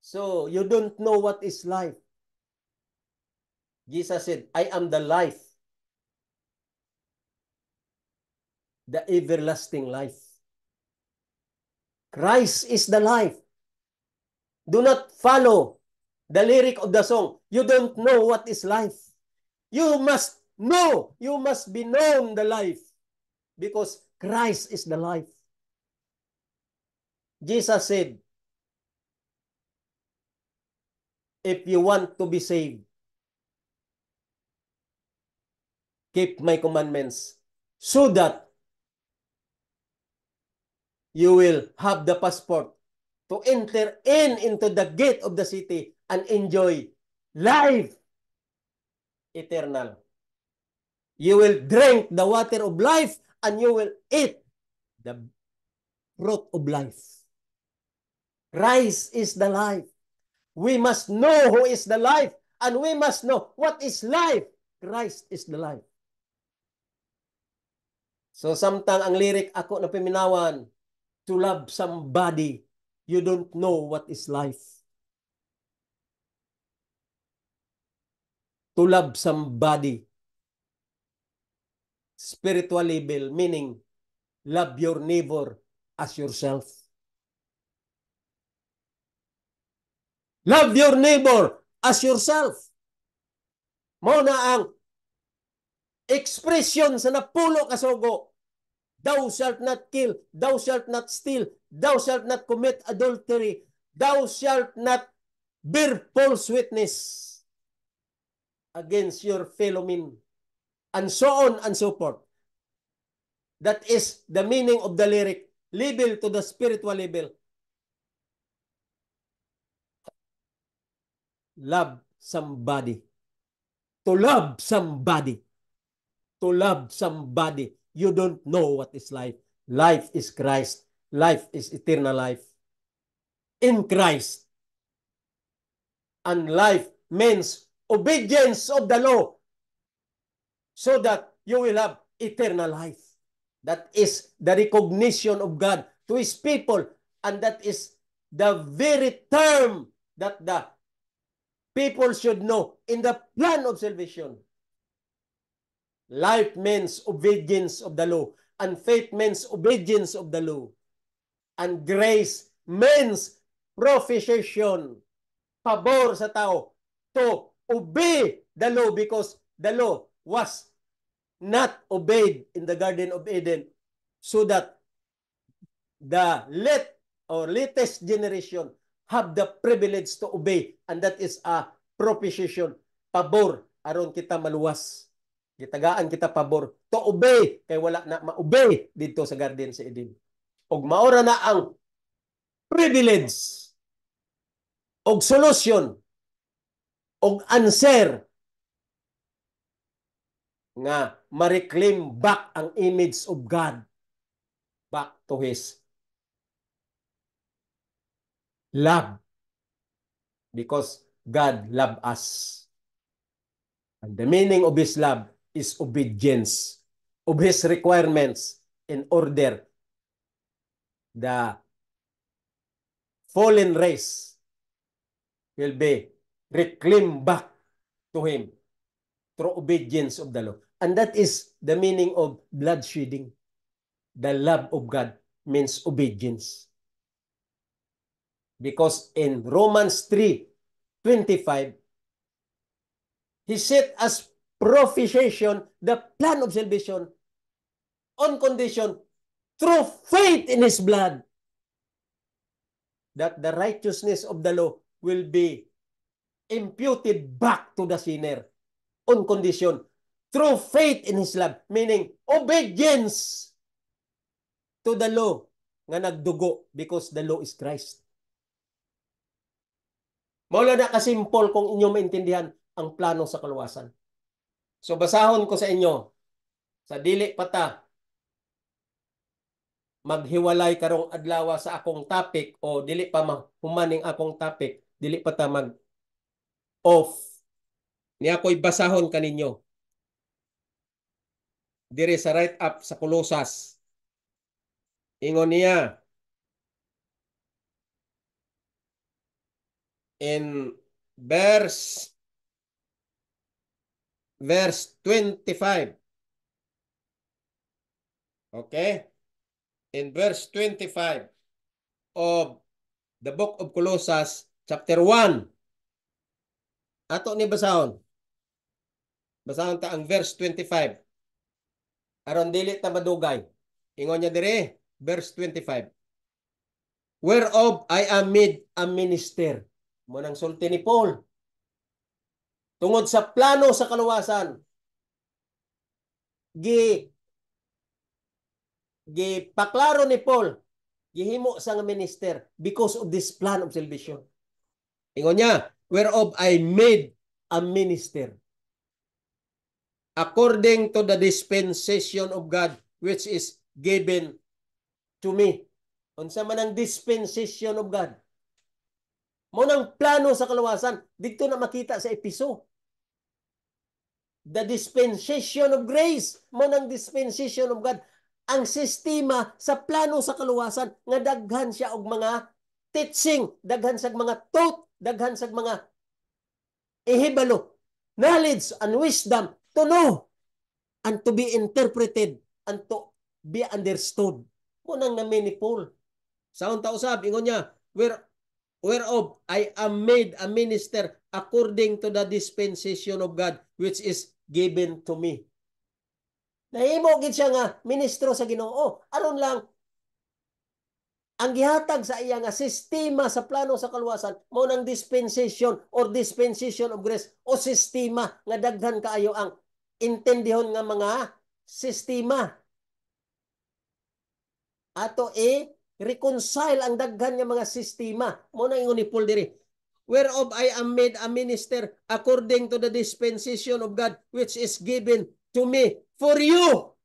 [SPEAKER 1] So, you don't know what is life. Jesus said, I am the life. The everlasting life. Christ is the life. Do not follow the lyric of the song. You don't know what is life. You must know. You must be known the life. Because Christ is the life. Jesus said, if you want to be saved, keep my commandments so that you will have the passport to enter into the gate of the city and enjoy life eternal. You will drink the water of life and you will eat the fruit of life. Christ is the life. We must know who is the life and we must know what is life. Christ is the life. So samtang ang lyric ako na piminawan, to love somebody, you don't know what is life. To love somebody. Spiritual label, meaning love your neighbor as yourself. Love your neighbor as yourself. Mao na ang expression sa napulo ka sugo Thou shalt not kill, thou shalt not steal, thou shalt not commit adultery, thou shalt not bear false witness against your fellow men, and so on and so forth. That is the meaning of the lyric, level to the spiritual level. Love somebody. To love somebody. To love somebody. You don't know what is life. Life is Christ. Life is eternal life in Christ. And life means obedience of the law so that you will have eternal life. That is the recognition of God to His people. And that is the very term that the people should know in the plan of salvation. Life means obedience of the law, and faith means obedience of the law, and grace means propitiation, pabor sa tao to obey the law because the law was not obeyed in the Garden of Eden, so that the latest generation have the privilege to obey, and that is a propitiation, pabor aron kita maluwas. Gitagaan kita pabor to obey kay wala na ma-obey dito sa Garden sa Eden. Og maora na ang privilege og solution og answer nga ma-reclaim back ang image of God back to His love, because God loved us. And the meaning of His love is obedience of His requirements in order the fallen race will be reclaimed back to Him through obedience of the law. And that is the meaning of bloodshedding. The love of God means obedience. Because in Romans 3:25, He set as propitiation the plan of salvation on condition through faith in His blood, that the righteousness of the law will be imputed back to the sinner on condition through faith in His love, meaning obedience to the law nga nagdugo, because the law is Christ. Mula na kasimpol kung inyo maintindihan ang plano sa kaluwasan. So basahon ko sa inyo, sa dili pata maghiwalay karong adlaw sa akong topic, o dili pa humaning akong topic, dili pa ta mag off niya ko'y basahon kaninyo dire sa write up sa Kolosas. Ingon niya in verse 25. Okay? In verse 25 of the book of Colossus, chapter 1. Ato ni basahon. Basahon ta ang verse 25. Aron dili ta madugay. Ingon niya dire, verse 25. Whereof I am made a minister. Munang sulti ni Paul. Tungod sa plano sa kaluwasan, paklaro ni Paul, gihimo sa nga minister because of this plan of salvation. Ingon niya, whereof I made a minister according to the dispensation of God which is given to me. Unsa man ang dispensation of God? Munang plano sa kaluwasan, dito na makita sa Episo. The dispensation of grace, munang dispensation of God. Ang sistema sa plano sa kaluwasan, nga daghan siya og mga teaching, daghan sa mga taught, daghan sa mga ihibalo, knowledge and wisdom to know and to be interpreted and to be understood. Munang namin ni Paul. Sa unta usab, ingon niya, whereof I am made a minister according to the dispensation of God which is given to me. Nahimo gid siya nga ministro sa Ginoo. Aron lang ang gihatag sa iya nga sistema sa plano sa kaluwasan mao nang dispensation or dispensation of grace o sistema nga daghan kaayo ang intendihon nga mga sistema ato reconcile ang daghan nga mga sistema mo na ingon ni Paul diri, whereof I am made a minister according to the dispensation of God which is given to me for you.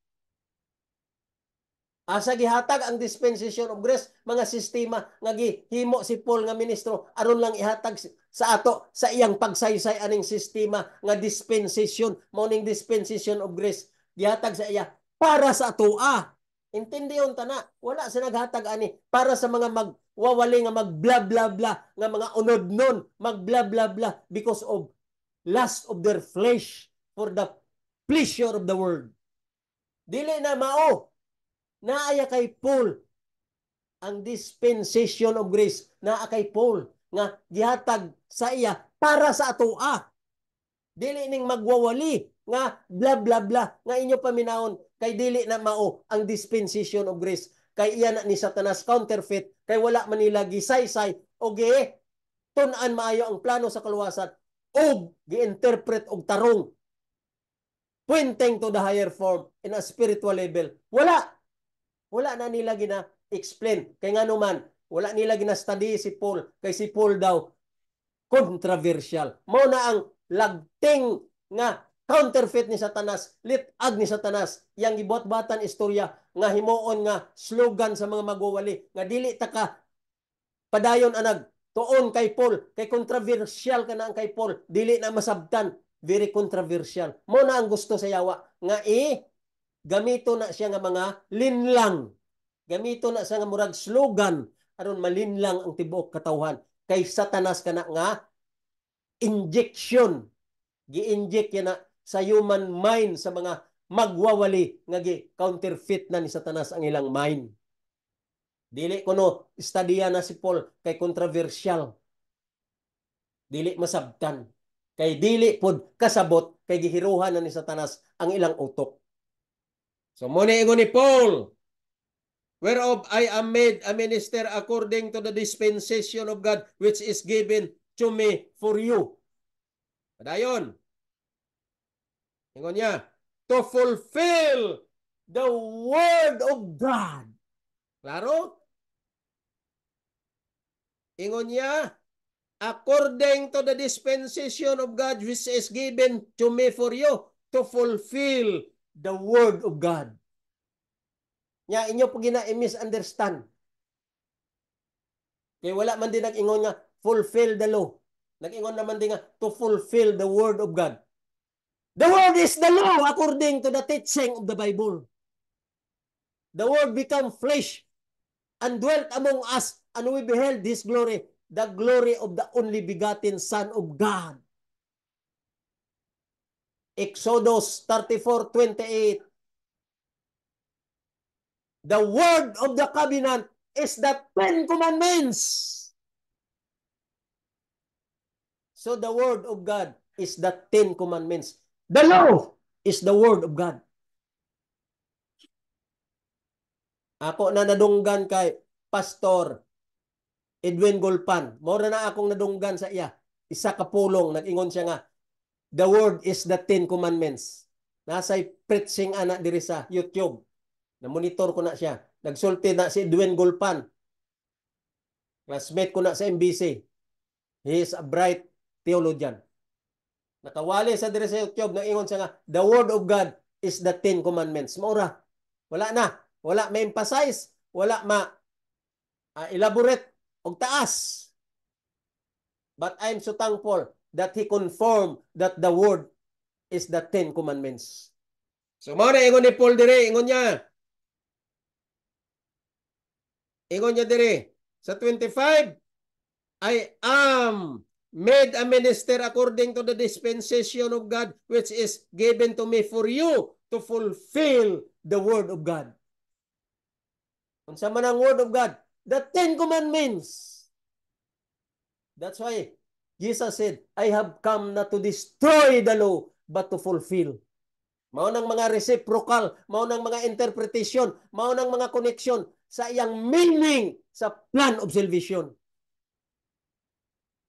[SPEAKER 1] Asa gihatag ang dispensation of grace, mga sistema nga gihimo si Paul nga ministro aron lang ihatag sa ato sa iyang pagsaysay aning sistema nga dispensation, mao ning dispensation of grace gihatag sa iya para sa atoa. Intindi yon tana, wala sa naghatag ani para sa mga magwawali nga mag bla bla bla nga mga unod nun, mag bla bla bla because of lust of their flesh for the pleasure of the world. Dili na mao naaya kay Paul ang dispensation of grace naa kay Paul nga gihatag sa iya para sa atoa. Dili ning magwawali nga bla bla bla nga inyo paminahon kay dili na mao ang dispensation of grace kay iya na ni Satanas counterfeit kay wala man nila gisaysay o tun-an maayo ang plano sa kaluwasan o gi-interpret og tarong pointing to the higher form in a spiritual level. Wala na nila gina-explain. Kaya nga naman, wala nila gina-study si Paul. Kay si Paul daw, controversial. Mao na ang lagting nga counterfeit ni Satanas, litag ni Satanas, yang gibuhat-batan istorya nga himuon nga slogan sa mga magwawali nga dili ta ka padayon anag tuon kay Paul, kay controversial ka na ang kay Paul, dili na masabtan, very controversial. Mo na ang gusto sa yawa nga gamito na siya nga mga linlang. Gamito na siya nga murag slogan aron malinlang ang tibuok katawhan kay Satanas kana nga injection. Gi-inject yan na sa human mind sa mga magwawali nga gi-counterfeit na ni Satanas ang ilang mind. Dili kuno estudya na si Paul kay controversial. Dili masabtan. Kay dili pod kasabot kay gihiruhan na ni Satanas ang ilang utok. So muna ingon ni Paul, whereof I am made a minister according to the dispensation of God which is given to me for you. Padayon. Ingon niya, to fulfill the word of God. Klaro? Ingon niya, according to the dispensation of God which is given to me for you to fulfill the word of God. Nya inyo po gina-misunderstand. Kaya wala man din nag-ingon nga fulfill the law. Nag-ingon naman din nga to fulfill the word of God. The word is the law according to the teaching of the Bible. The word become flesh and dwelt among us, and we beheld His glory, the glory of the only begotten Son of God. Exodus 34:28. The word of the covenant is the 10 commandments. So the word of God is the 10 commandments. The law is the word of God. Ako na nadunggan kay Pastor Edwin Golpan. Mora na akong nadunggan sa iya. Isa ka pulong, nag-ingon siya nga, the word is the 10 commandments. Nasa'y preaching anak diri sa YouTube. Na-monitor ko na siya. Nagsulti na si Edwin Golpan. Classmate ko na sa MBC. He is a bright theologian. Nakawali sa diri sa YouTube, nag-ingon siya nga, the word of God is the 10 commandments. Maura, wala na. Wala ma-emphasize. Wala ma-elaborate og taas. But I'm so thankful that he confirmed that the word is the 10 commandments. So, mo na ingon ni Paul dire, ingon niya dire, sa 25, I am made a minister according to the dispensation of God which is given to me for you to fulfill the word of God. Unsa man ang word of God? The 10 commandments. That's why Jesus said, I have come not to destroy the law, but to fulfill. Mao ng mga reciprocal, mao ng mga interpretation, mao ng mga connection sa iyang meaning sa plan of salvation.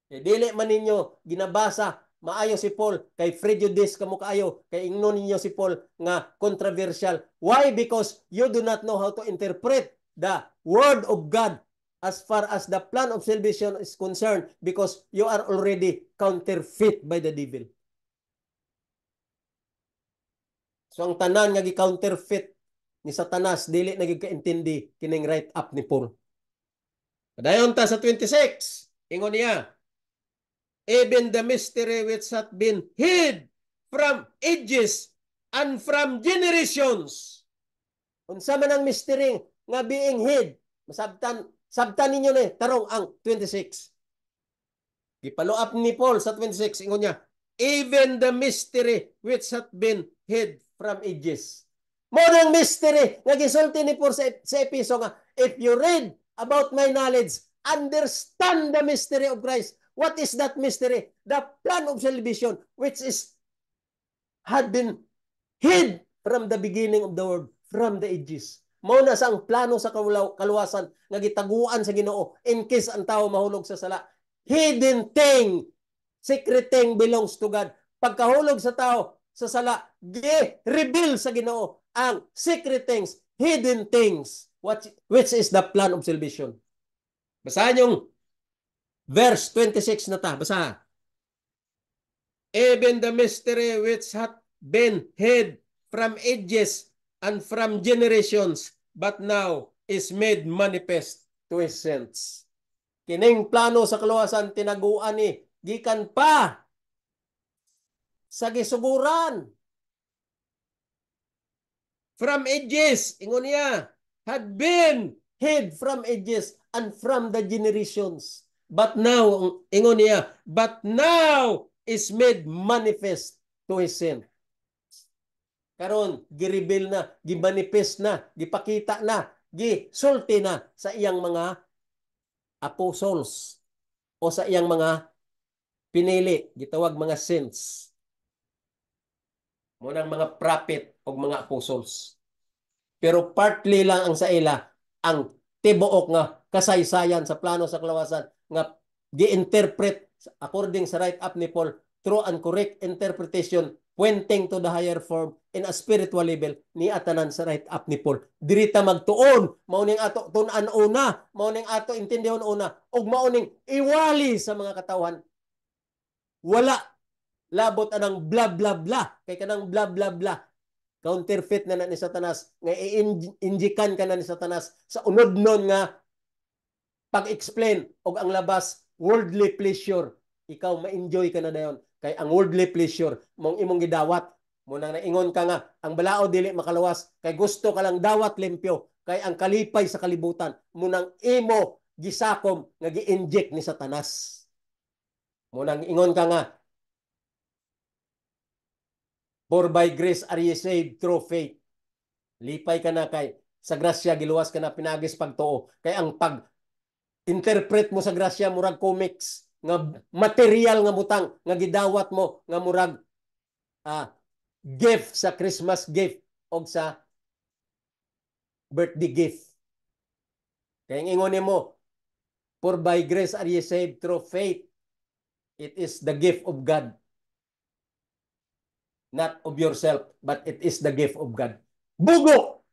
[SPEAKER 1] Dili man ninyo ginabasa maayo si Paul kay prejudice kamo kaayo kay ingnon ninyo si Paul nga controversial. Why? Because you do not know how to interpret the word of God as far as the plan of salvation is concerned because you are already counterfeit by the devil. So ang tanan nga gi-counterfeit ni Satanas dili nagikaintindi kining right up ni Paul. Padayon ta sa 26. Ingon niya, even the mystery which hath been hid from ages and from generations. Unsa man ang mystery nga being hid? Sabtan ninyo ni tarong ang 26. Gipalo up ni Paul sa 26 ingon niya, even the mystery which hath been hid from ages. Mo nang mystery nga gisulti ni Paul sa Episo nga, if you read about my knowledge, understand the mystery of Christ. What is that mystery? The plan of salvation which had been hid from the beginning of the world, from the ages. Mao na sa ang plano sa kaluwasan nga gitaguan sa Ginoo in case ang tao mahulog sa sala. Hidden thing, secret thing belongs to God. Pagkahulog sa tao sa sala, reveal sa Ginoo ang secret things, hidden things, which is the plan of salvation. Basahan yung verse 26 na ta. Basahan. Even the mystery which hath been hid from ages and from generations, but now is made manifest to his saints. Kining plano sa kaluwasan tinaguan ni gikan pa sa gisuguran. From ages, ingon niya, had been hid from ages and from the generations. But now, ingon niya, but now is made manifest to his sin. Karon gi-reveal na, gi-manifest na, gipakita na, gisulti na sa iyang mga apostles o sa iyang mga pinili, gitawag mga saints. Munang mga prophet o mga apostles. Pero partly lang ang sa ila ang tibuok nga kasaysayan sa plano sa kaluwasan nga gi-interpret according sa right up ni Paul true and correct interpretation pointing to the higher form in a spiritual level ni atanan sa right up ni Paul. Dirita magtuon, mauning ato tun-an una, mauning ato intindihon una, ug mauning iwali sa mga katawhan. Wala labot anang bla bla bla kay kanang bla bla bla counterfeit na ni Satanas nga i-injikan ka na ni Satanas sa unod nun nga pag-explain og ang labas worldly pleasure, ikaw ma-enjoy ka na dayon kay ang worldly pleasure mong imong gidawat mo nang naingon ka nga ang balao dili makaluwas kay gusto ka lang dawat limpyo kay ang kalipay sa kalibutan mo nang imo gisakom nga gi-inject ni Satanas. Mo nang ingon ka nga, for by grace are ye saved through faith. Lipay ka na kay sa grasya giluwas ka na pinagis pagtuo. Kay ang pag-interpret mo sa grasya murag comics nga material nga butang nga gidawat mo nga murag gift sa Christmas gift o sa birthday gift. Kaya ingon mo, for by grace are ye saved through faith. It is the gift of God. Not of yourself, but it is the gift of God. Bugo!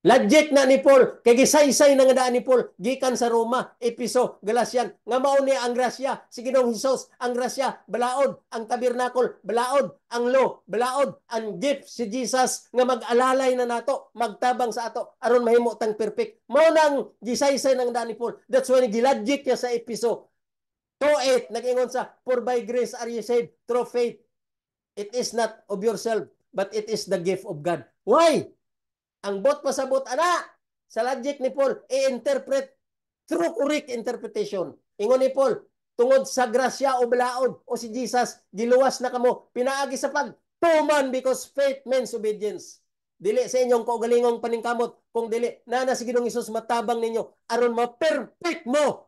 [SPEAKER 1] Logic na ni Paul, kay gisaysay na nga daan ni Paul, gikan sa Roma, Episo, Galatian, nga mao ni ang grasya, si Ginoong Hesus, ang grasya, balaod, ang tabernakol, balaod, ang law, balaod, ang gift si Jesus, nga mag-alalay na nato, magtabang sa ato, aron mahimo tang perfect. Mao nang gisaysay ng daan ni Paul. That's why gilogic niya sa Episo. 2:8, nag-ingon sa, for by grace are ye saved through faith. It is not of yourself, but it is the gift of God. Why? Ang bot pasabot ana sa logic ni Paul i-interpret through correct interpretation. Ingon ni Paul, tungod sa grasya o balaod o si Jesus giluwas na kamo pinaagi sa pagtuman because faith means obedience. Dili sa inyong kaugalingong paningkamot kung dili na si Ginoong Hesus matabang ninyo aron ma-perfect mo.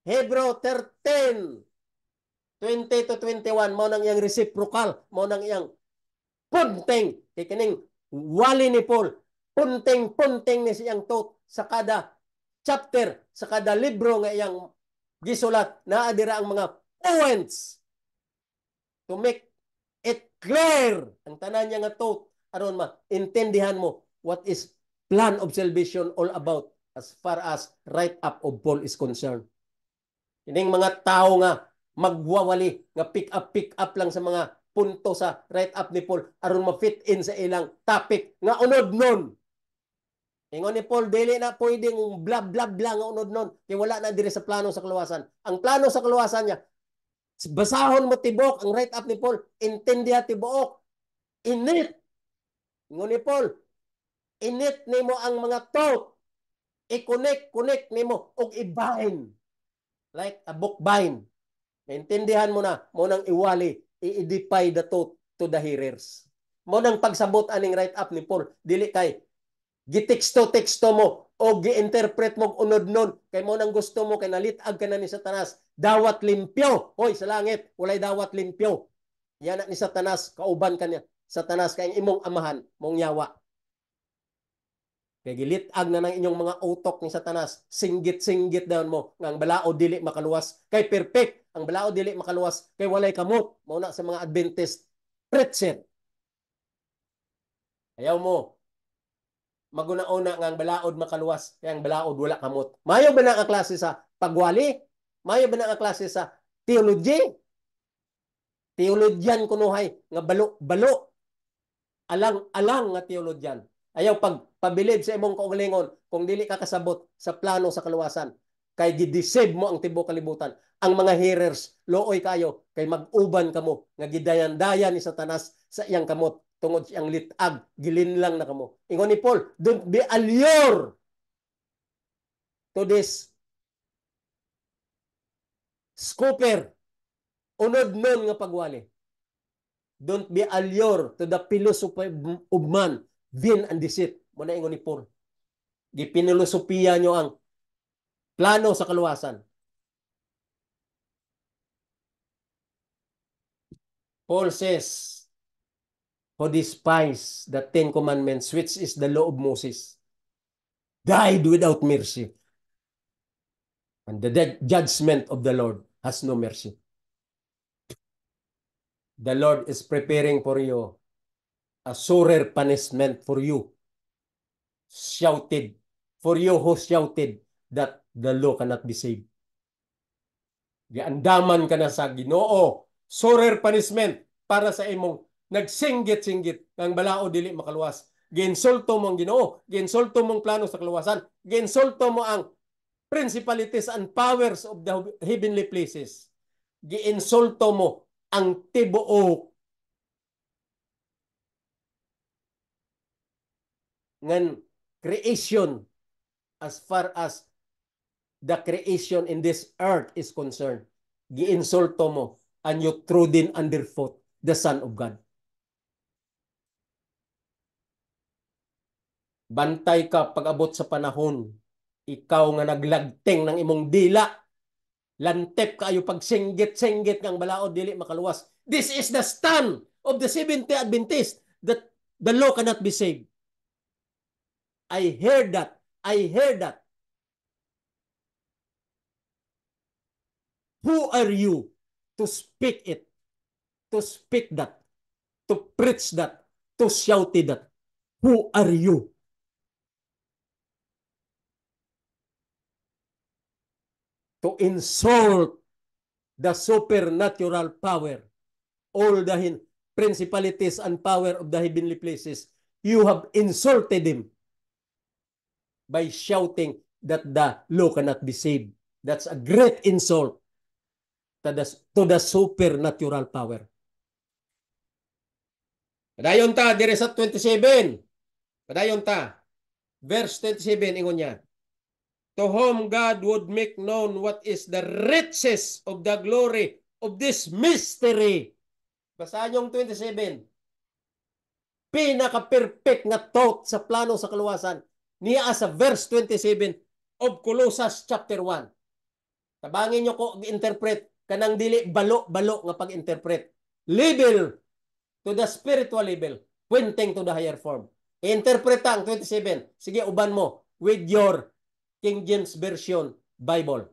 [SPEAKER 1] Hebrew 13 20 to 21 mao nang iyang reciprocal, mao nang iyang punting kay kining wali ni Paul, punting ni siyang tot sa kada chapter, sa kada libro nga iyang gisulat, naa dira ang mga points to make it clear ang tanan niya nga tot aron intindihan mo what is plan of salvation all about as far as right up of Paul is concerned. Ining mga tao nga magwawali nga pick up lang sa mga punto sa right up ni Paul aron ma-fit in sa ilang topic nga unod nun. Ingon ni Paul, dili na pwedeng blah blah blah nga unod nun kay wala na diri sa plano sa kaluwasan. Ang plano sa kaluwasan niya, basahon mo tibok ang right up ni Paul, intindiha tibuok. Init. Ingon ni Paul, init nimo ang mga thought. I-connect nimo og i-bind. Like a book bind. Intindihan mo na, mo nang iwali, i-edify the thought to the hearers. Mo nang pagsabot aning right up ni Paul, dili kay giteksto-teksto mo o gi-interpret mo unod nun kay mo nang gusto mo kay nalitag ka na ni Satanas. Dawat limpyo. Hoy, sa langit, walay dawat limpyo. Yan ni Satanas, kauban ka niya. Satanas kay imong amahan, mong yawa. Kaya gilitag na ng inyong mga utok ni Satanas. Singgit-singgit daw mo. Nga ang balao dili makaluwas. Kay perfect. Ang balao dili makaluwas. Kay walay kamot. Mauna sa mga Adventist preacher. Ayaw mo. Maguna-una nga ang balaod makaluwas. Kaya ang balaod wala kamot. Mayo ba na ang klase sa pagwali? Mayo ba na ang klase sa theology? Theologian kunuhay. Nga balo-balo. Alang-alang nga theologian. Ayaw pagpabilib sa imong kaugalingon kung dili ka kasabot sa plano sa kaluwasan. Kay gidesave mo ang tibuok kalibutan. Ang mga hearers, looy kayo, kay mag-uban kamo, nga gidayan-dayan ni Satanas sa iyang kamot, tungod siyang litag, gilinlang na kamo. Ingon ni Paul, don't be allured to this scooper, unod nun nga pagwali. Don't be allured to the philosophy of man, vain and deceit. Muna ingon ni Paul. Gipinilosopiya nyo ang plano sa kaluwasan. Paul says, who despise the 10 Commandments, which is the law of Moses, died without mercy. And the judgment of the Lord has no mercy. The Lord is preparing for you a surer punishment for you. Shouted, for you who shouted that the law cannot be saved. Giandaman ka na sa Ginoo. Surer punishment para sa imong nagsinggit-singgit ng balao dili makaluwas. Ginsulto mo ang Ginoo, ginsulto mo ang plano sa kaluwasan, ginsulto mo ang principalities and powers of the heavenly places. Giinsulto mo ang tibuok ngan creation as far as the creation in this earth is concerned. Giinsulto mo and you trodden underfoot the Son of God. Bantay ka pag-abot sa panahon. Ikaw nga naglagting ng imong dila. Lantep kayo pag singgit-singgit ng balaod dili makaluwas. This is the stand of the Seventh-day Adventist that the law cannot be saved. I heard that. I heard that. Who are you to speak it? To speak that? To preach that? To shout it that? Who are you? To insult the supernatural power, all the principalities and power of the heavenly places. You have insulted him by shouting that the law cannot be saved. That's a great insult to the supernatural power. Padayon ta, dire sa 27. Padayon ta. Verse 27, ingon niya. To whom God would make known what is the riches of the glory of this mystery. Basahan yung 27. Pinaka-perfect na thought sa plano sa kaluwasan niya sa verse 27 of Colossians chapter 1. Tabangin nyo ko, interpret kanang dili balo-balo nga pag-interpret. Level to the spiritual level, pointing to the higher form. Interpreta ang 27. Sige, uban mo with your King James Version Bible.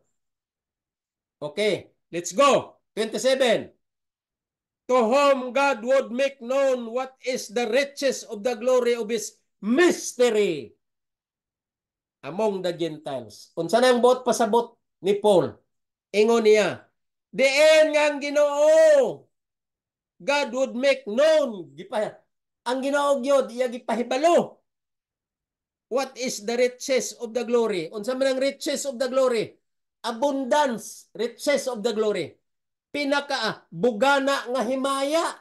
[SPEAKER 1] Okay, let's go. 27. To whom God would make known what is the riches of the glory of His mystery among the Gentiles. Unsa na ang bot pasabot ni Paul? Ingon niya, diin nga ang Ginoo, God would make known, ang Ginoo gyud iya gipahibalo. What is the riches of the glory? Unsa man ang riches of the glory? Abundance, riches of the glory. Pinaka bugana nga himaya.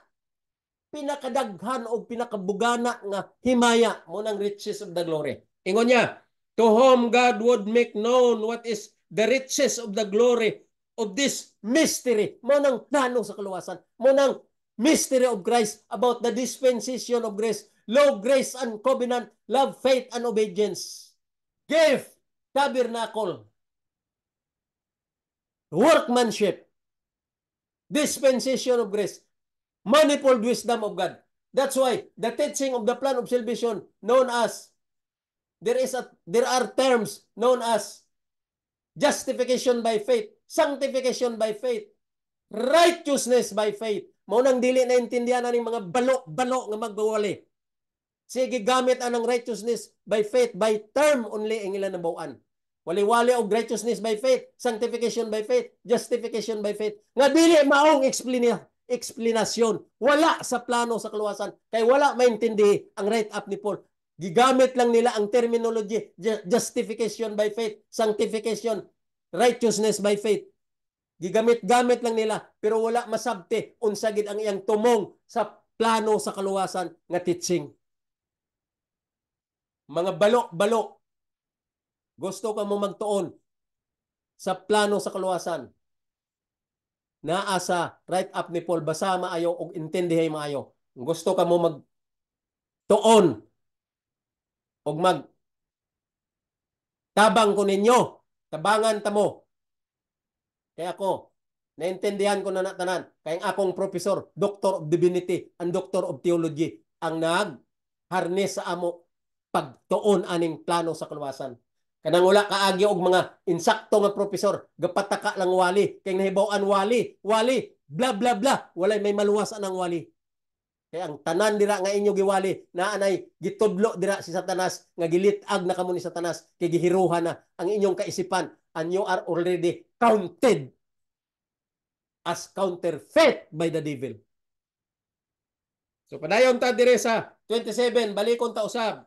[SPEAKER 1] Pinakadaghan o pinakabugana nga himaya mo ng riches of the glory. Ingon niya, to whom God would make known what is the riches of the glory of this mystery. Mo ng plano sa kaluwasan. Mo ng mystery of Christ about the dispensation of grace, law, grace, and covenant, love, faith, and obedience. Gift, tabernacle, workmanship, dispensation of grace, manifold wisdom of God. That's why the teaching of the plan of salvation known as there are terms known as justification by faith, sanctification by faith, righteousness by faith. Mao nang dili na intindihan na ning mga balo-balo nga magbuwali. Sige gamit anang righteousness by faith by term only ang ilang nabawan. Wali-wali og righteousness by faith, sanctification by faith, justification by faith. Nga dili maong explanation. Wala sa plano sa kaluwasan. Kay wala maintindihi ang write-up ni Paul. Gigamit lang nila ang terminology, justification by faith, sanctification, righteousness by faith. Gigamit-gamit lang nila, pero wala masabte unsa gid ang iyang tumong sa plano sa kaluwasan nga teaching. Mga balo-balo, gusto ka mo magtuon sa plano sa kaluwasan, naa sa write-up ni Paul, basa maayo o intindihay maayo. Gusto ka mo magtuon o tabang ko ninyo, tabangan ta mo. Kaya ako, naintindihan ko na natanan. Kaya akong professor, Doctor of Divinity and Doctor of Theology, ang nag-harness sa amo pagtuon aning plano sa kaluwasan. Kanang wala kaagi og mga insakto nga professor, gapataka lang wali, kay nahibaw-an wali, bla bla bla, walay may maluwas anang wali. Kaya ang tanan dira nga inyo giwali, naanay gitudlo dira si Satanas, nga gilitag na kamo ni Satanas, kay gihiruhan na ang inyong kaisipan, and you are already counted as counterfeit by the devil. So padayon ta dire sa 27, balikon ta usab.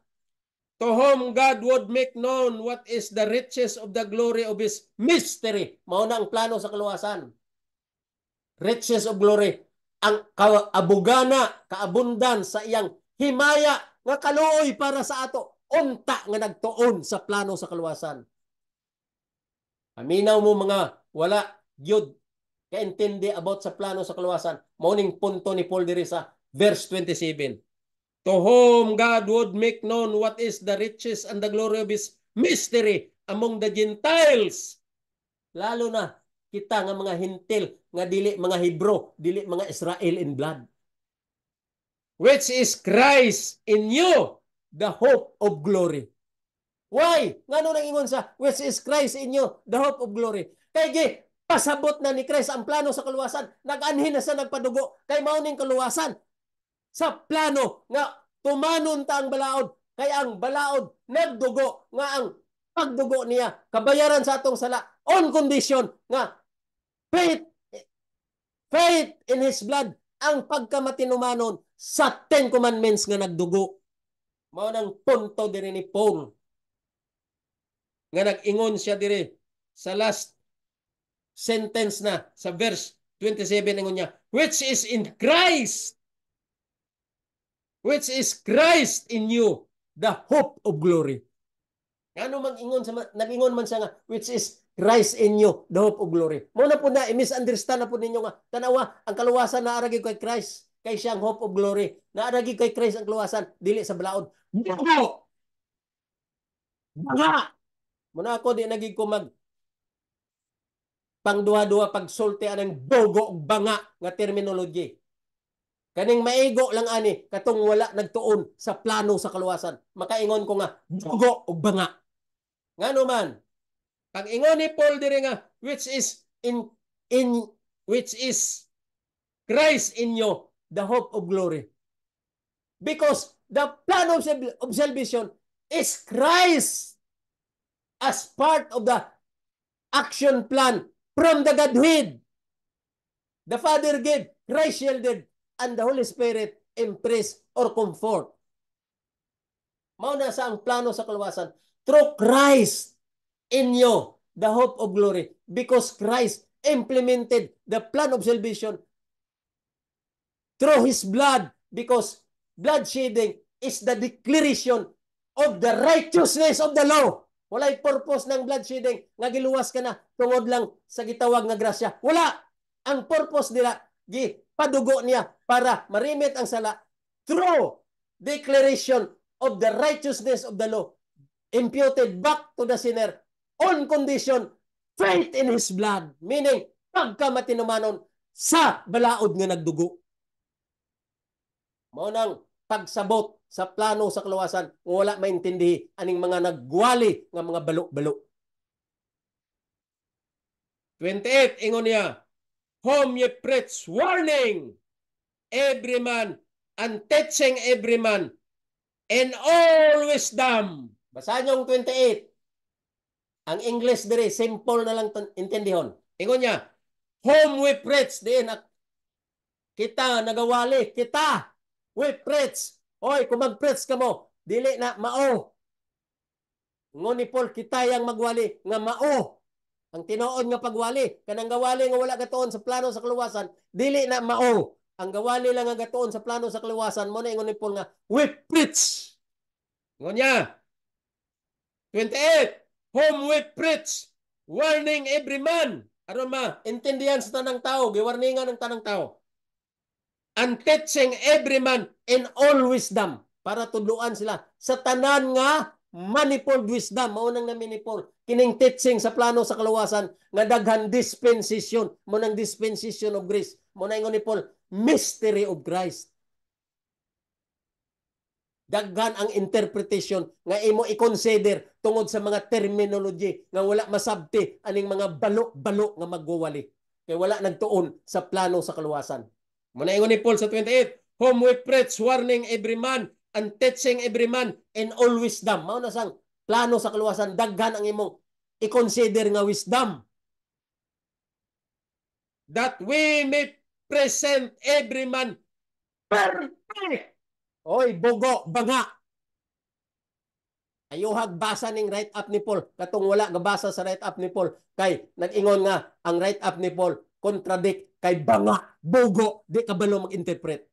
[SPEAKER 1] To whom God would make known what is the riches of the glory of His mystery. Mao na ang plano sa kaluwasan. Riches of glory. Ang kaabugana, kaabundan sa iyang himaya nga kaluoy para sa ato. Unta nga nagtuon sa plano sa kaluwasan. Aminaw mo mga wala gyud kaintindi about sa plano sa kaluwasan. Mao ning punto ni Paul diri sa verse 27. To whom God would make known what is the riches and the glory of His mystery among the Gentiles. Lalo na kita nga mga hintil, nga dili mga Hebro, dili mga Israel in blood. Which is Christ in you, the hope of glory. Why? Ngano nang ingon sa which is Christ in you, the hope of glory? Kay pasabot na ni Christ ang plano sa kaluwasan. Nag-anhin na sa nagpadugo. Kay mao ning kaluwasan sa plano nga tumanon ta ang balaod, kay ang balaod nagdugo nga ang pagdugo niya kabayaran sa atong sala on condition nga faith in His blood ang pagkamatinumanon sa 10 commandments nga nagdugo. Mao nang punto diri ni Paul nga nag-ingon siya diri sa last sentence na sa verse 27, ingon niya, which is Christ in you, the hope of glory. Ano nag-ingon man siya nga, which is Christ in you, the hope of glory. Muna po na, i-misunderstand na po ninyo nga, tanawa, ang kaluwasan na aragi kay Christ, kay siyang hope of glory. Naaragi kay Christ ang kaluwasan, dili sa balaod. Baga! Muna ako, di nagig ko pangduha-duha pagsulti anang bogo ug banga nga terminology. Kaning maigo lang ani katong wala nagtuon sa plano sa kaluwasan. Makaingon ko nga bogo ug banga. Ngano man pag ingon ni Paul dire nga in which is Christ in you, the hope of glory. Because the plan of salvation is Christ as part of the action plan from the Godhead. The Father gave, Christ shielded, and the Holy Spirit impress or comfort. Mao na sa ang plano sa kaluwasan. Through Christ in you, the hope of glory. Because Christ implemented the plan of salvation through His blood. Because blood shedding is the declaration of the righteousness of the law. Walay purpose ng blood shedding nga giluwas ka na tungod lang sa gitawag nga grasya. Wala. Ang purpose nila, padugo niya para marimit ang sala through declaration of the righteousness of the law imputed back to the sinner on condition faith in His blood. Meaning, pagka matinumanon sa balaod nga nagdugo. Mao nang pagsabot sa plano sa kaluwasan wala maintindihi aning mga nagwali nga mga balo-balo. 28, ingon niya, whom ye preach warning every man and teaching every man in all wisdom. Basahin yung 28. Ang English dire, simple na lang intindihon. Ingon niya, whom we preach, diin kita nagawali, kita we preach. Oy, kung mag-preach ka mo, dili na mao. Ngon ni Paul, kita yang magwali nga mao. Ang tinuod nga pagwali, kanang gawali nga wala gatuon sa plano sa kaluwasan, dili na mao. Ang gawali lang nga gatuon sa plano sa kaluwasan, mo na ingon ni Paul nga, we preach. Ingon niya, 28, whom we preach, warning every man. Aron intindihan sa tanang tao, giwarningan ng tanang tao. And teaching every man in all wisdom, para tudluan sila sa tanan nga manifold wisdom. Maunang namin ni Paul kining teaching sa plano sa kaluwasan nga daghan dispensation, mo nang dispensation of grace, mo na ingon ni Paul mystery of Christ. Daghan ang interpretation nga imo i-consider tungod sa mga terminology nga wala masabti aning mga balo-balo nga magwawali kay wala nagtuon sa plano sa kaluwasan. Muna ingon ni Paul sa 28, whom we preach warning every man and teaching every man in all wisdom. Mao na sang plano sa kaluwasan, daghan ang imong i-consider nga wisdom. That we may present every man perfect. Oy, bogo, banga. Ayuhag basa ning write up ni Paul. Katong wala gabasa sa write up ni Paul. Kay nag-ingon nga ang write up ni Paul contradict kay banga, bogo, di kabalo mag-interpret.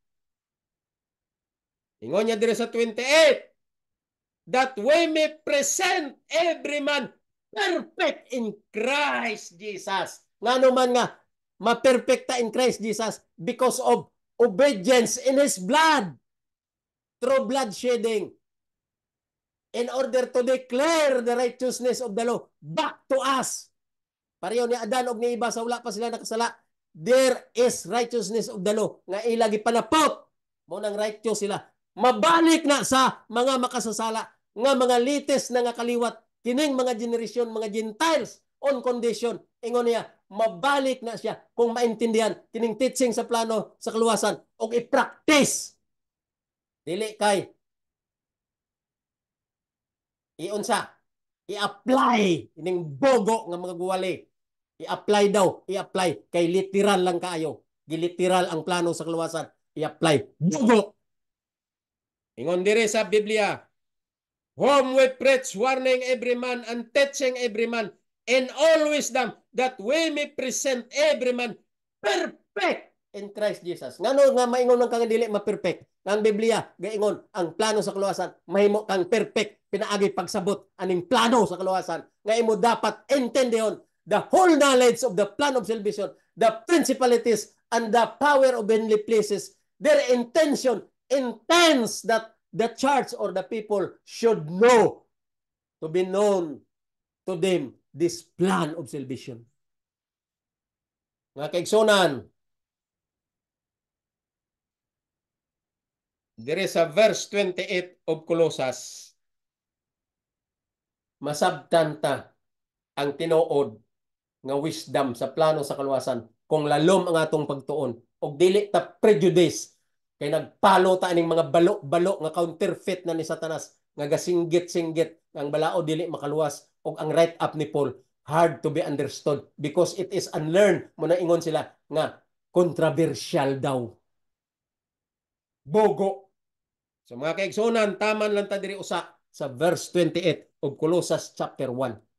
[SPEAKER 1] Ingon niya dire sa 28, that we may present every man perfect in Christ Jesus. Ngano man nga ma-perfecta in Christ Jesus because of obedience in His blood through blood shedding in order to declare the righteousness of the law back to us. Pareho ni Adan og ni Iba sa wala pa sila nakasala. There is righteousness of the law nga ilagi panapot. Mo nang righteous sila. Mabalik na sa mga makasasala nga mga lites na nga kaliwat kining mga generation, mga Gentiles on condition. Ingon niya, mabalik na siya kung maintindihan kining teaching sa plano sa kaluwasan og i-practice. Dili kay iunsa, i-apply ining bogo nga mga guwali. I-apply daw, i-apply kay literal lang kaayo. Giliteral ang plano sa kaluwasan, i-apply. Bogo. Ingon dire sa Biblia, whom we preach warning every man and teaching every man in all wisdom that we may present every man perfect in Christ Jesus. Ngano nga maingon ng kang dili ma-perfect? Ang Biblia gaingon ang plano sa kaluwasan mahimo kang perfect pinaagi pagsabot aning plano sa kaluwasan nga imo dapat intendihon the whole knowledge of the plan of salvation, the principalities and the power of heavenly places. Their intention intends that the church or the people should know, to be known to them, this plan of salvation. Nga kaigsunan, dire sa verse 28 of Colossus, masabtan ta ang tinuod nga wisdom sa plano sa kaluwasan kung lalom ang atong pagtuon og dili ta prejudice kay nagpalo ta aning mga balo-balo nga counterfeit na ni Satanas nga gasinggit-singgit ang balao dili makaluwas og ang right up ni Paul hard to be understood because it is unlearned mo na ingon sila nga controversial daw bogo. So mga kaigsunan, taman lang ta diri usa sa verse 28 of Colossus chapter 1.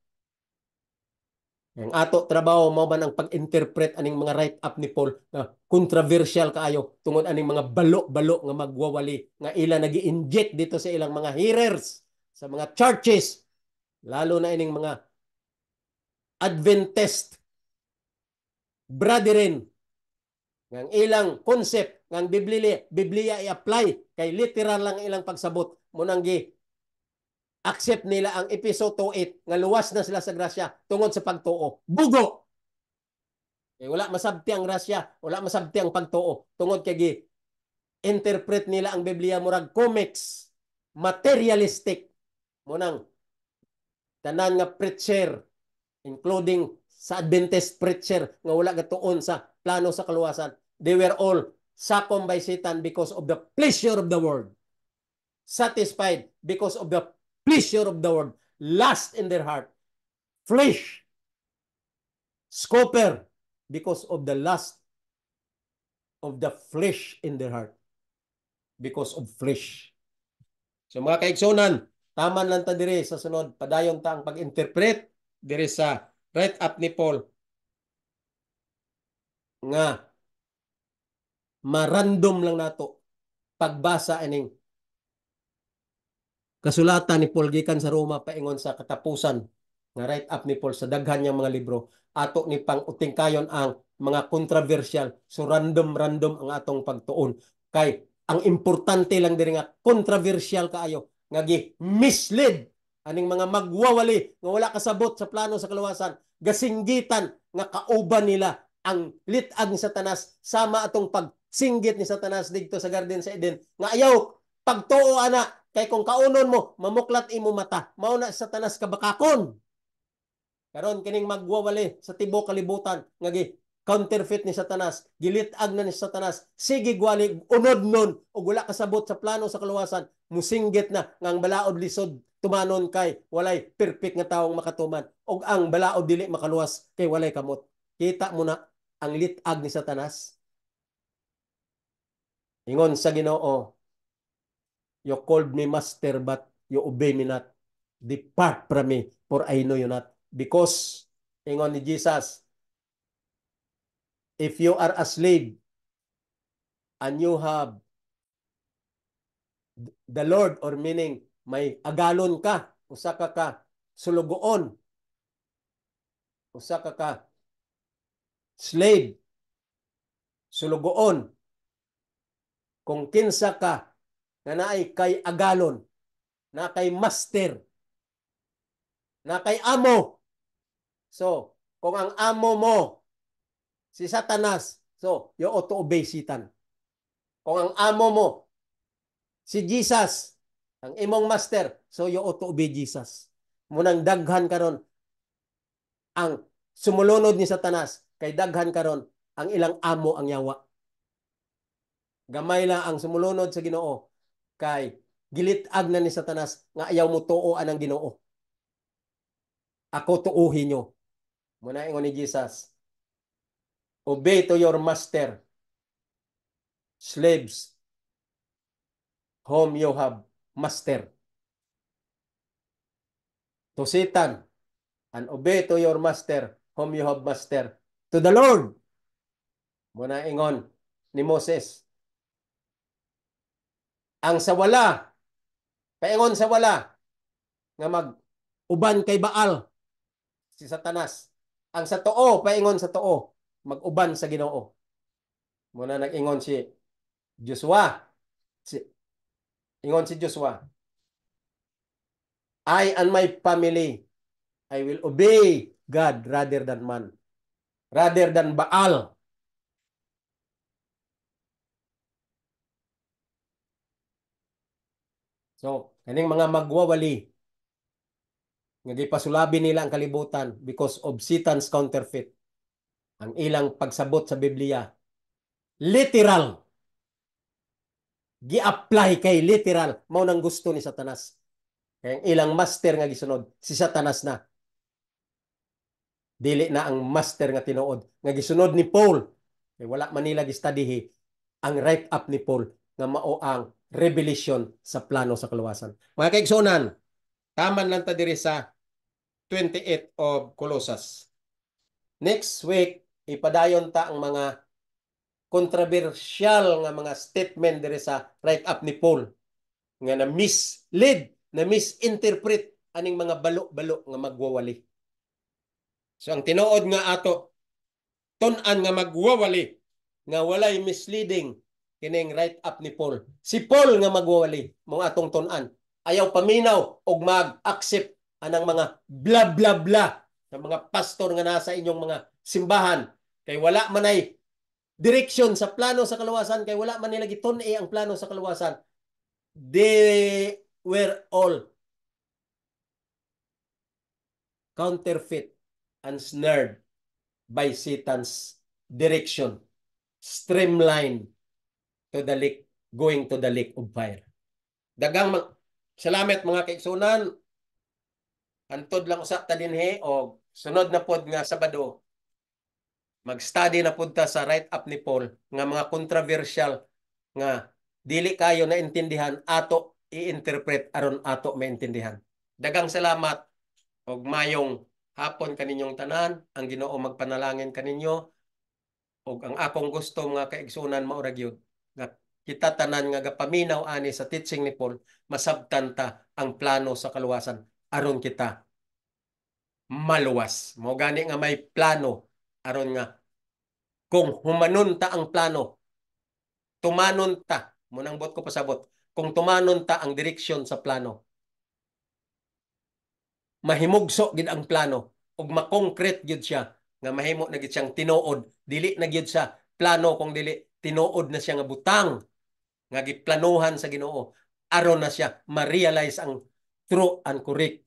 [SPEAKER 1] Ang ato trabaho mo man ang pag-interpret aning mga write up ni Paul na controversial kaayo tungod aning mga balo-balo nga magwawali nga ila nagi-inject dito sa ilang mga hearers sa mga churches lalo na ining mga Adventist brethren nga ilang concept nga ang Biblia i-apply kay literal lang ilang pagsabot mo nang gi accept nila ang episode 28 nga luwas na sila sa grasya tungod sa pagtuo. Bugo! Wala masabti ang grasya, wala masabti ang pagtuo. Tungod kay interpret nila ang Biblia murag comics, materialistic. Munang tanan nga preacher, including sa Adventist preacher nga wala gatuon sa plano sa kaluwasan. They were all succumbed by Satan because of the pleasure of the world. Satisfied because of the pleasure of the world. Lust in their heart. Flesh. Scoffer because of the lust of the flesh in their heart. Because of flesh. So mga kaigsunan, taman lang ta dire sa sunod, padayon ta ang pag-interpret dire sa right up ni Paul nga marandom lang nato pagbasa ining kasulatan ni Paul gikan sa Roma paingon sa katapusan nga right up ni Paul sa daghan niyang mga libro ato ni pang utingkayon ang mga controversial so random ang atong pagtuon kay ang importante lang diri nga controversial kaayo nga gi mislead aning mga magwawali nga wala kasabot sa plano sa kaluwasan gasinggitan nga kauban nila ang litag ni Satanas sama atong pagsinggit ni Satanas didto sa Garden sa Eden nga ayaw pagtuo ana kay kung kaunon mo mamuklat imo mata mao na Satanas kabakakon karon kining magwawali sa tibuok kalibutan nga gi counterfeit ni Satanas gilitag na ni Satanas sige gwali unod nun ug wala kasabot sa plano sa kaluwasan musinggit na nga ang balaod lisod tumanon kay walay perfect nga taong makatuman ug ang balaod dili makaluwas kay walay kamot kita mo na ang litag ni Satanas ingon sa Ginoo you called me master but you obey me not depart from me for I know you not because ingon ni Jesus if you are a slave and you have the Lord or meaning may agalon ka usa ka sulugoon usa ka slave sulugoon kung kinsa ka nga naay kay agalon na kay master na kay amo so kung ang amo mo si Satanas so you ought to obey Satan kung ang amo mo si Jesus ang imong master so you ought to obey Jesus munang daghan karon ang sumulunod ni Satanas kay daghan karon ang ilang amo ang yawa gamay lang ang sumulunod sa Ginoo kay gilitag na ni Satanas nga ayaw mo tuo anang Ginoo ako tuuhin nyo muna ingon ni Jesus obey to your master slaves whom you have master to Satan and obey to your master whom you have master to the Lord muna ingon ni Moses ang sa wala paingon sa wala nga mag uban kay Baal si Satanas ang sa too paingon sa too mag-uban sa Ginoo muna nag-ingon si Joshua si, ingon si Joshua I and my family I will obey God rather than man rather than Baal. So, kaning mga magwawali, nga gipasulabi nila ang kalibutan because of Satan's counterfeit. Ang ilang pagsabot sa Biblia, literal. Gi-apply kay literal. Mao nang gusto ni Satanas. Kaya ang ilang master nga gisunod, si Satanas na. Dili na ang master nga tinuod. Nga gisunod ni Paul. Kaya wala man nila gistudihi ang write-up ni Paul nga mao ang revelation sa plano sa kaluwasan. Mga kaigsunan, taman lang ta diri sa 28 of Colossus. Next week, ipadayon ta ang mga controversial nga mga statement diri sa write-up ni Paul nga na mislead, na misinterpret aning mga balo-balo nga magwawali. So ang tinuod nga ato tun-an nga magwawali nga walay misleading kining write-up ni Paul. Si Paul nga magwawali mong atong tun-an. Ayaw paminaw og mag-accept anang mga bla bla bla ng mga pastor nga nasa inyong mga simbahan kay wala man ay direksyon sa plano sa kaluwasan kay wala man nila gitun-i ang plano sa kaluwasan. They were all counterfeit and snared by Satan's direction, streamline to the lake, going to the lake of fire. Dagang salamat mga kaigsunan. Antod lang usa ta dinhi o sunod na pod nga Sabado mag-study na pud ta sa write-up ni Paul nga mga controversial nga dili kayo naintindihan ato i-interpret aron ato maintindihan. Dagang salamat og mayong hapon kaninyong tanan. Ang Ginoo magpanalangin kaninyo og ang akong gusto mga kaigsunan mao ra gyud nga kita tanan nga gapaminaw ani sa teaching ni Paul masabtan ta ang plano sa kaluwasan aron kita maluwas. Mo gani nga may plano aron nga kung humanon ta ang plano, tumanon ta, munang bot ko pasabot, kung tumanon ta ang direksyon sa plano, mahimugso gid ang plano ug ma-concrete gid siya nga mahimo na gid siyang tinuod, dili na gid sa plano kung dili tinuod na siya nga butang nga giplanuhan sa Ginoo aron na siya ma-realize ang true and correct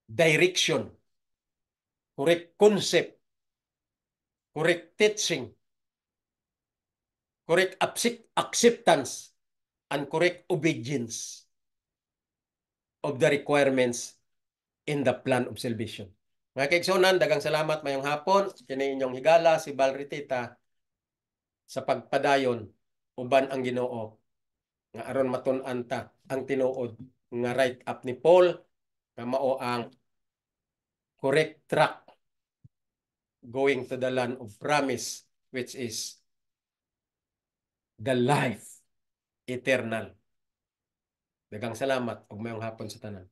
[SPEAKER 1] direction, correct concept, correct teaching, correct acceptance, and correct obedience of the requirements in the plan of salvation. Mga kaigsunan, dagang salamat mayong hapon. Kini inyong higala si Balritita sa pagpadayon uban ang Ginoo nga aron matun-an ta ang tinuod nga write up ni Paul nga mao ang correct track going to the land of promise which is the life eternal. Dagang salamat ug mayong hapon sa tanan.